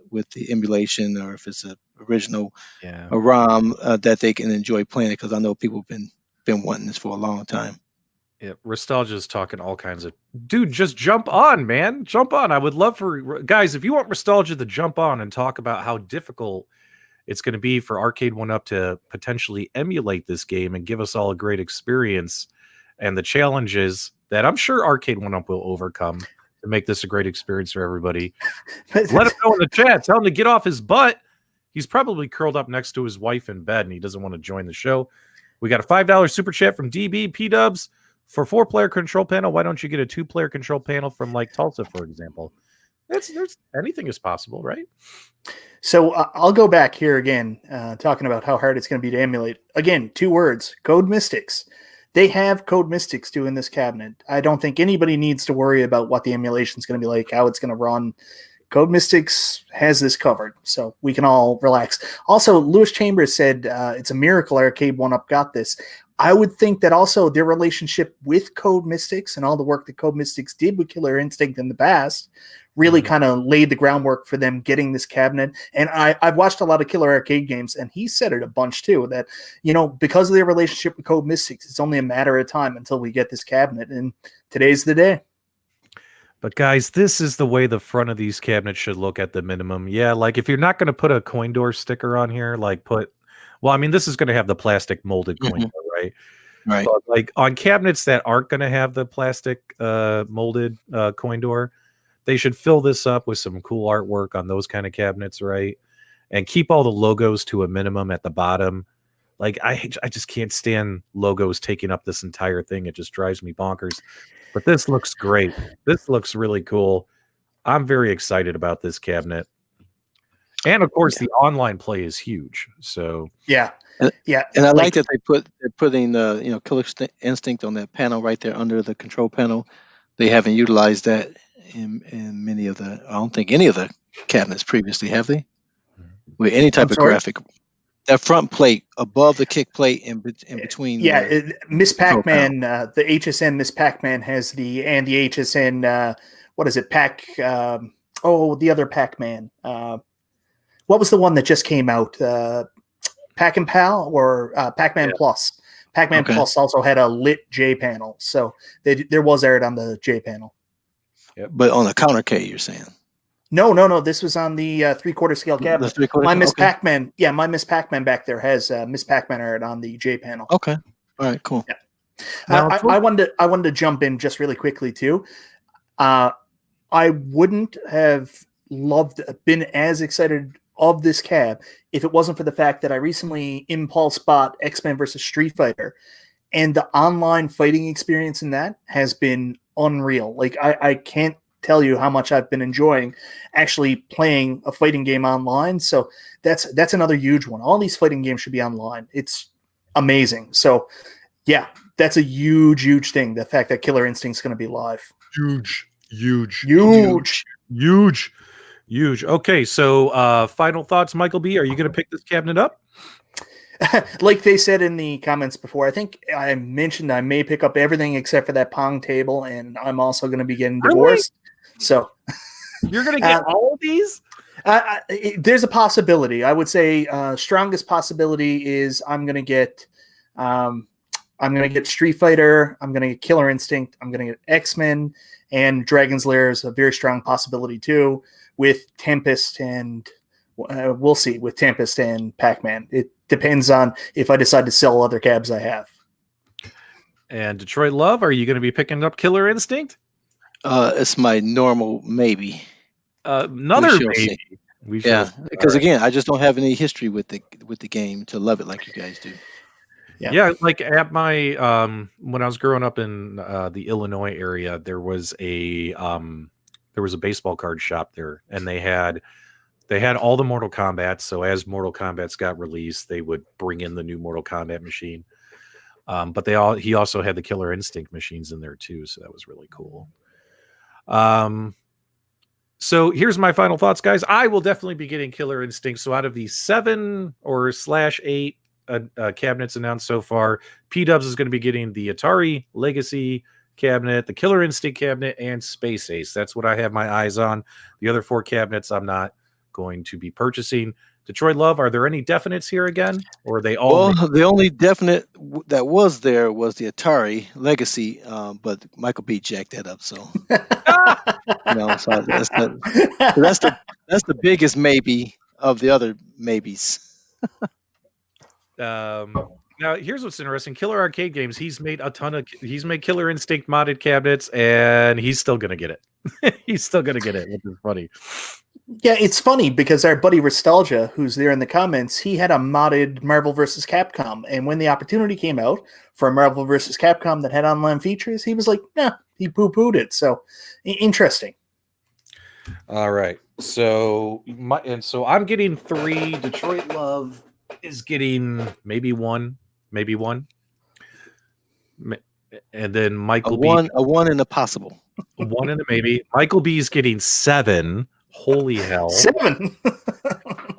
[SPEAKER 2] emulation, or if it's a original a ROM, that they can enjoy playing it, because I know people have been wanting this for a long time.
[SPEAKER 1] Yeah, Nostalgia's talking all kinds of. Dude, just jump on, man. Jump on. I would love for guys, if you want Nostalgia to jump on and talk about how difficult it's going to be for Arcade1Up to potentially emulate this game and give us all a great experience, and the challenges that I'm sure Arcade1Up will overcome to make this a great experience for everybody. Let him know in the chat. Tell him to get off his butt. He's probably curled up next to his wife in bed and he doesn't want to join the show. We got a $5 super chat from DB P-Dubs. For 4-player control panel, why don't you get a 2-player control panel from like Tulsa, for example? There's anything is possible, right?
[SPEAKER 3] So I'll go back here again, talking about how hard it's going to be to emulate. Again, 2 words: Code Mystics. They have Code Mystics doing this cabinet. I don't think anybody needs to worry about what the emulation is going to be like, how it's going to run. Code Mystics has this covered, so we can all relax. Also, Lewis Chambers said it's a miracle Arcade1Up got this. I would think that also their relationship with Code Mystics and all the work that Code Mystics did with Killer Instinct in the past really kind of laid the groundwork for them getting this cabinet. And I've watched a lot of Killer Arcade games, and he said it a bunch too, that, because of their relationship with Code Mystics, it's only a matter of time until we get this cabinet, and today's the day.
[SPEAKER 1] But guys, this is the way the front of these cabinets should look at the minimum. Yeah, like if you're not going to put a coin door sticker on here, this is going to have the plastic molded coin door, right?
[SPEAKER 2] Right.
[SPEAKER 1] But like on cabinets that aren't going to have the plastic molded coin door, they should fill this up with some cool artwork on those kind of cabinets, right? And keep all the logos to a minimum at the bottom. Like I just can't stand logos taking up this entire thing. It just drives me bonkers. But this looks great. This looks really cool. I'm very excited about this cabinet. And of course, the online play is huge. So
[SPEAKER 3] yeah.
[SPEAKER 2] And I like that they're putting the Killer Instinct on that panel right there under the control panel. They haven't utilized that in many of the. I don't think any of the cabinets previously, have they? With any type of graphic. That front plate above the kick plate in between.
[SPEAKER 3] Yeah, Miss Pac-Man, the HSN Miss Pac-Man has the HSN. What is it? The other Pac-Man. What was the one that just came out? Pac and Pal or Pac-Man Plus? Pac-Man Plus also had a lit J panel, so there was art on the J panel.
[SPEAKER 2] But on the counter K, you're saying?
[SPEAKER 3] No. This was on the 3/4 scale
[SPEAKER 2] The
[SPEAKER 3] cabinet.
[SPEAKER 2] 3/4.
[SPEAKER 3] My Miss
[SPEAKER 2] Okay.
[SPEAKER 3] Pac-Man. Yeah, my Miss Pac-Man back there has Miss Pac-Man art on the J panel.
[SPEAKER 2] Okay. All right. Cool.
[SPEAKER 3] Yeah.
[SPEAKER 1] Now,
[SPEAKER 3] I wanted to jump in just really quickly too. I wouldn't have been as excited of this cab if it wasn't for the fact that I recently impulse bought X-Men versus Street Fighter, and the online fighting experience in that has been unreal. Like I can't tell you how much I've been enjoying actually playing a fighting game online. So that's another huge one. All these fighting games should be online. It's amazing. So yeah, that's a huge thing. The fact that Killer Instinct's going to be live.
[SPEAKER 1] Huge. Okay, so final thoughts, Michael B. Are you going to pick this cabinet up?
[SPEAKER 3] Like they said in the comments before, I think I mentioned I may pick up everything except for that Pong table, and I'm also going to be getting divorced. So
[SPEAKER 1] you're going to get all of these?
[SPEAKER 3] There's a possibility. I would say strongest possibility is I'm going to get Street Fighter. I'm going to get Killer Instinct. I'm going to get X-Men, and Dragon's Lair is a very strong possibility too, with Tempest and we'll see with Tempest and Pac-Man. It depends on if I decide to sell other cabs I have.
[SPEAKER 1] And Detroit Love, are you going to be picking up Killer Instinct?
[SPEAKER 2] It's my normal maybe.
[SPEAKER 1] Another maybe.
[SPEAKER 2] Because again, I just don't have any history with the game to love it like you guys do.
[SPEAKER 1] Yeah, like at my when I was growing up in the Illinois area, there was a baseball card shop there, and they had all the Mortal Kombat. So as Mortal Kombat's got released, they would bring in the new Mortal Kombat machine. But he also had the Killer Instinct machines in there too, so that was really cool. So here's my final thoughts, guys. I will definitely be getting Killer Instinct. So out of the 7 or /8 cabinets announced so far, P-Dubs is going to be getting the Atari Legacy cabinet, the Killer Instinct cabinet, and Space Ace. That's what I have my eyes on. The other 4 cabinets I'm not going to be purchasing. Detroit Love, are there any definites here again, or are they all?
[SPEAKER 2] Well, the only definite that was there was the Atari Legacy, but Michael B jacked that up. So, so that's the biggest maybe of the other maybes.
[SPEAKER 1] Now, here's what's interesting. Killer Arcade Games, he's made Killer Instinct modded cabinets, and he's still going to get it. He's still going to get it, which is funny.
[SPEAKER 3] Yeah, it's funny because our buddy Nostalgia, who's there in the comments, he had a modded Marvel vs. Capcom, and when the opportunity came out for a Marvel vs. Capcom that had online features, he was like, nah, he poo-pooed it. So, interesting.
[SPEAKER 1] All right. So I'm getting 3. Detroit Love is getting maybe one, and then Michael B.
[SPEAKER 2] A one and a possible.
[SPEAKER 1] A 1 and a maybe. Michael B is getting 7. Holy hell!
[SPEAKER 3] 7.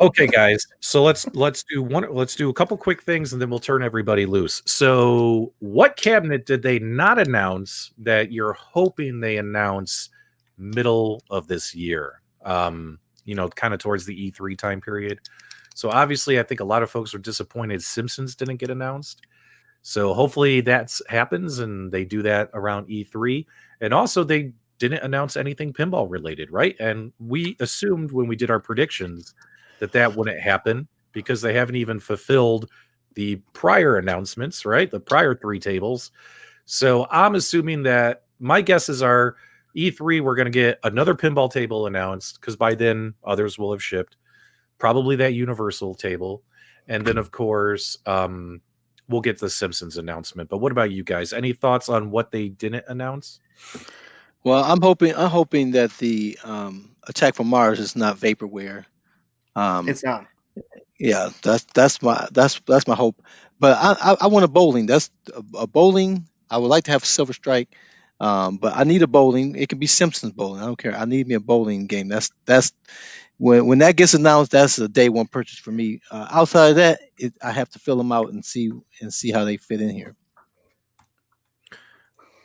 [SPEAKER 1] Okay, guys. So let's do a couple quick things, and then we'll turn everybody loose. So, what cabinet did they not announce that you're hoping they announce middle of this year? Kind of towards the E3 time period. So obviously, I think a lot of folks are disappointed Simpsons didn't get announced. So hopefully that happens and they do that around E3. And also they didn't announce anything pinball related, right? And we assumed when we did our predictions that wouldn't happen because they haven't even fulfilled the prior announcements, right? The prior 3 tables. So I'm assuming that my guesses are E3, we're going to get another pinball table announced because by then others will have shipped. Probably that Universal table. And then, of course, we'll get the Simpsons announcement. But what about you guys? Any thoughts on what they didn't announce?
[SPEAKER 2] Well, I'm hoping that the Attack from Mars is not vaporware.
[SPEAKER 3] It's not.
[SPEAKER 2] Yeah, that's my hope. But I want a bowling. That's a bowling. I would like to have Silver Strike, but I need a bowling. It can be Simpsons bowling. I don't care. I need me a bowling game. That's when that gets announced. That's a day one purchase for me. Outside of that, I have to fill them out and see how they fit in here.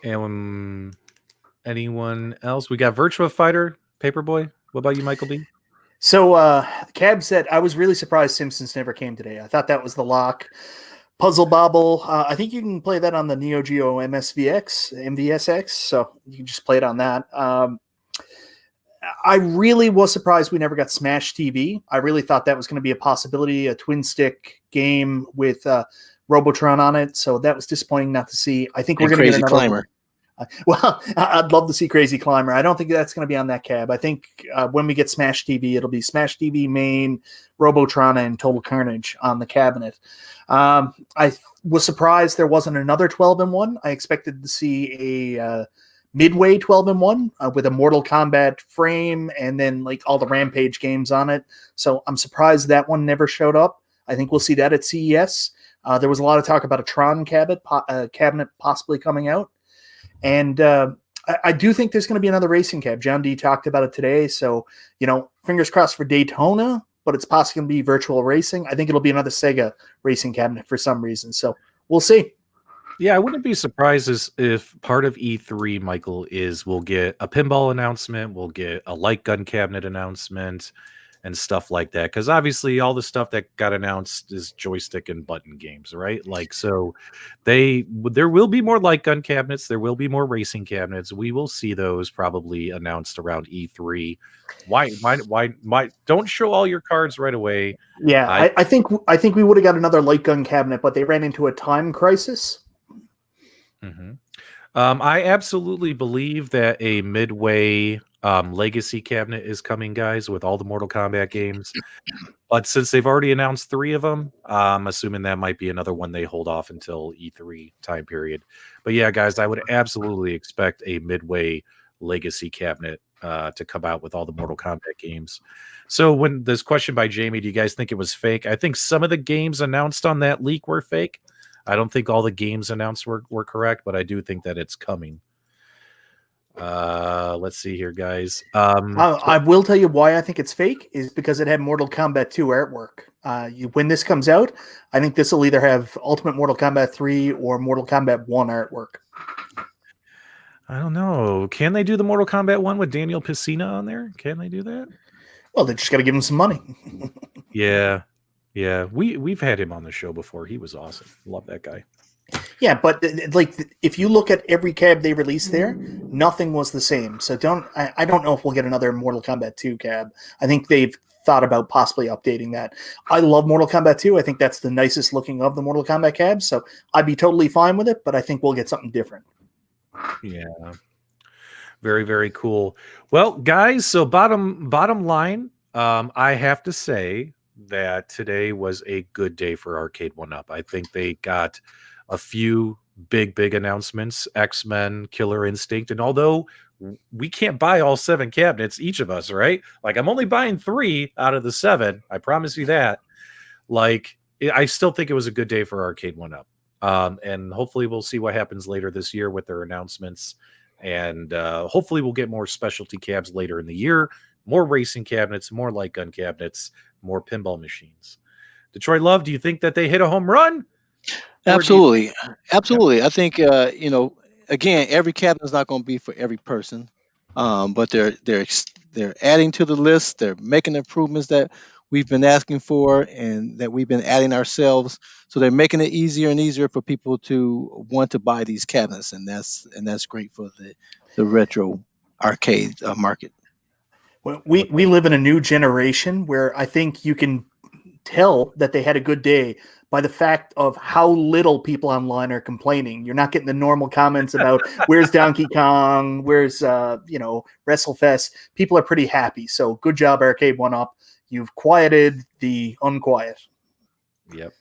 [SPEAKER 1] And anyone else? We got Virtua Fighter, Paperboy. What about you, Michael B?
[SPEAKER 3] So Cab said, I was really surprised Simpsons never came today. I thought that was the lock. Puzzle Bobble. I think you can play that on the Neo Geo MVSX, so you can just play it on that. I really was surprised we never got Smash TV. I really thought that was going to be a possibility, a twin stick game with Robotron on it. So that was disappointing not to see. I think we're going to get another
[SPEAKER 2] Climber.
[SPEAKER 3] Well, I'd love to see Crazy Climber. I don't think that's going to be on that cab. I think when we get Smash TV, it'll be Smash TV main, Robotron, and Total Carnage on the cabinet. I was surprised there wasn't another 12-in-1. I expected to see a Midway 12-in-1 with a Mortal Kombat frame and then like all the Rampage games on it. So I'm surprised that one never showed up. I think we'll see that at CES. There was a lot of talk about a Tron cabinet possibly coming out. And I do think there's going to be another racing cab. John D talked about it today. So, fingers crossed for Daytona, but it's possibly going to be virtual racing. I think it'll be another Sega racing cabinet for some reason. So we'll see.
[SPEAKER 1] Yeah, I wouldn't be surprised if part of E3, Michael, is we'll get a pinball announcement, we'll get a light gun cabinet announcement, and stuff like that. Because obviously all the stuff that got announced is joystick and button games, right? Like, so there will be more light gun cabinets, there will be more racing cabinets. We will see those probably announced around E3. Why don't show all your cards right away?
[SPEAKER 3] Yeah, I think we would have got another light gun cabinet, but they ran into a time crisis.
[SPEAKER 1] Mm-hmm. I absolutely believe that a Midway Legacy cabinet is coming, guys, with all the Mortal Kombat games. But since they've already announced 3 of them, I'm assuming that might be another one they hold off until E3 time period. But yeah, guys, I would absolutely expect a Midway Legacy cabinet to come out with all the Mortal Kombat games. So when this question by Jamie, do you guys think it was fake? I think some of the games announced on that leak were fake. I don't think all the games announced were correct, but I do think that it's coming. Let's see here, guys.
[SPEAKER 3] I will tell you why I think it's fake is because it had Mortal Kombat 2 artwork. When this comes out, I think this will either have Ultimate Mortal Kombat 3 or Mortal Kombat 1 artwork.
[SPEAKER 1] I don't know. Can they do the Mortal Kombat 1 with Daniel Pesina on there? Can they do that?
[SPEAKER 3] Well, they just got to give him some money.
[SPEAKER 1] Yeah. We've had him on the show before. He was awesome. Love that guy.
[SPEAKER 3] Yeah, but if you look at every cab they released there, nothing was the same. So I don't know if we'll get another Mortal Kombat 2 cab. I think they've thought about possibly updating that. I love Mortal Kombat 2. I think that's the nicest looking of the Mortal Kombat cabs. So I'd be totally fine with it, but I think we'll get something different.
[SPEAKER 1] Yeah. Very, very cool. Well, guys, so bottom line, I have to say that today was a good day for Arcade1Up. I think they got a few big announcements, X-Men, Killer Instinct, and although we can't buy all 7 cabinets, each of us, right? Like, I'm only buying 3 out of the 7. I promise you that. Like, I still think it was a good day for Arcade1Up. And hopefully we'll see what happens later this year with their announcements. And hopefully we'll get more specialty cabs later in the year, more racing cabinets, more light gun cabinets, more pinball machines. Detroit Love, do you think that they hit a home run?
[SPEAKER 2] Absolutely. I think again, every cabinet is not going to be for every person, but they're adding to the list. They're making improvements that we've been asking for and that we've been adding ourselves. So they're making it easier and easier for people to want to buy these cabinets, and that's great for the retro arcade market.
[SPEAKER 3] Well, we live in a new generation where I think you can tell that they had a good day by the fact of how little people online are complaining. You're not getting the normal comments about where's Donkey Kong, where's WrestleFest. People are pretty happy. So good job, Arcade1Up. You've quieted the unquiet.
[SPEAKER 1] Yep.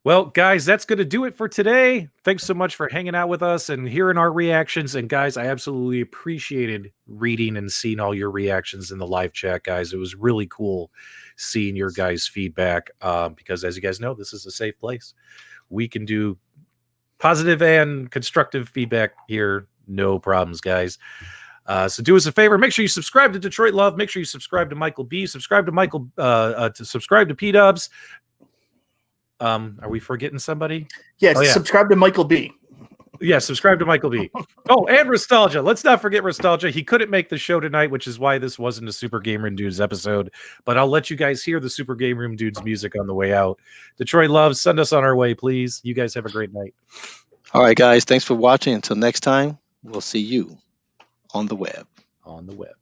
[SPEAKER 1] Well, guys, that's going to do it for today. Thanks so much for hanging out with us and hearing our reactions. And guys, I absolutely appreciated reading and seeing all your reactions in the live chat, guys. It was really cool seeing your guys' feedback because, as you guys know, this is a safe place. We can do positive and constructive feedback here. No problems, guys. So do us a favor. Make sure you subscribe to Detroit Love. Make sure you subscribe to Michael B. Subscribe to subscribe to P-Dubs. Are we forgetting somebody?
[SPEAKER 3] Yes, subscribe to Michael B.
[SPEAKER 1] Yeah, subscribe to Michael B. Oh, and Nostalgia. Let's not forget Nostalgia. He couldn't make the show tonight, which is why this wasn't a Super Game Room Dudes episode. But I'll let you guys hear the Super Game Room Dudes music on the way out. Detroit Love, send us on our way, please. You guys have a great night.
[SPEAKER 2] All right, guys. Thanks for watching. Until next time, we'll see you on the web.
[SPEAKER 1] on the web.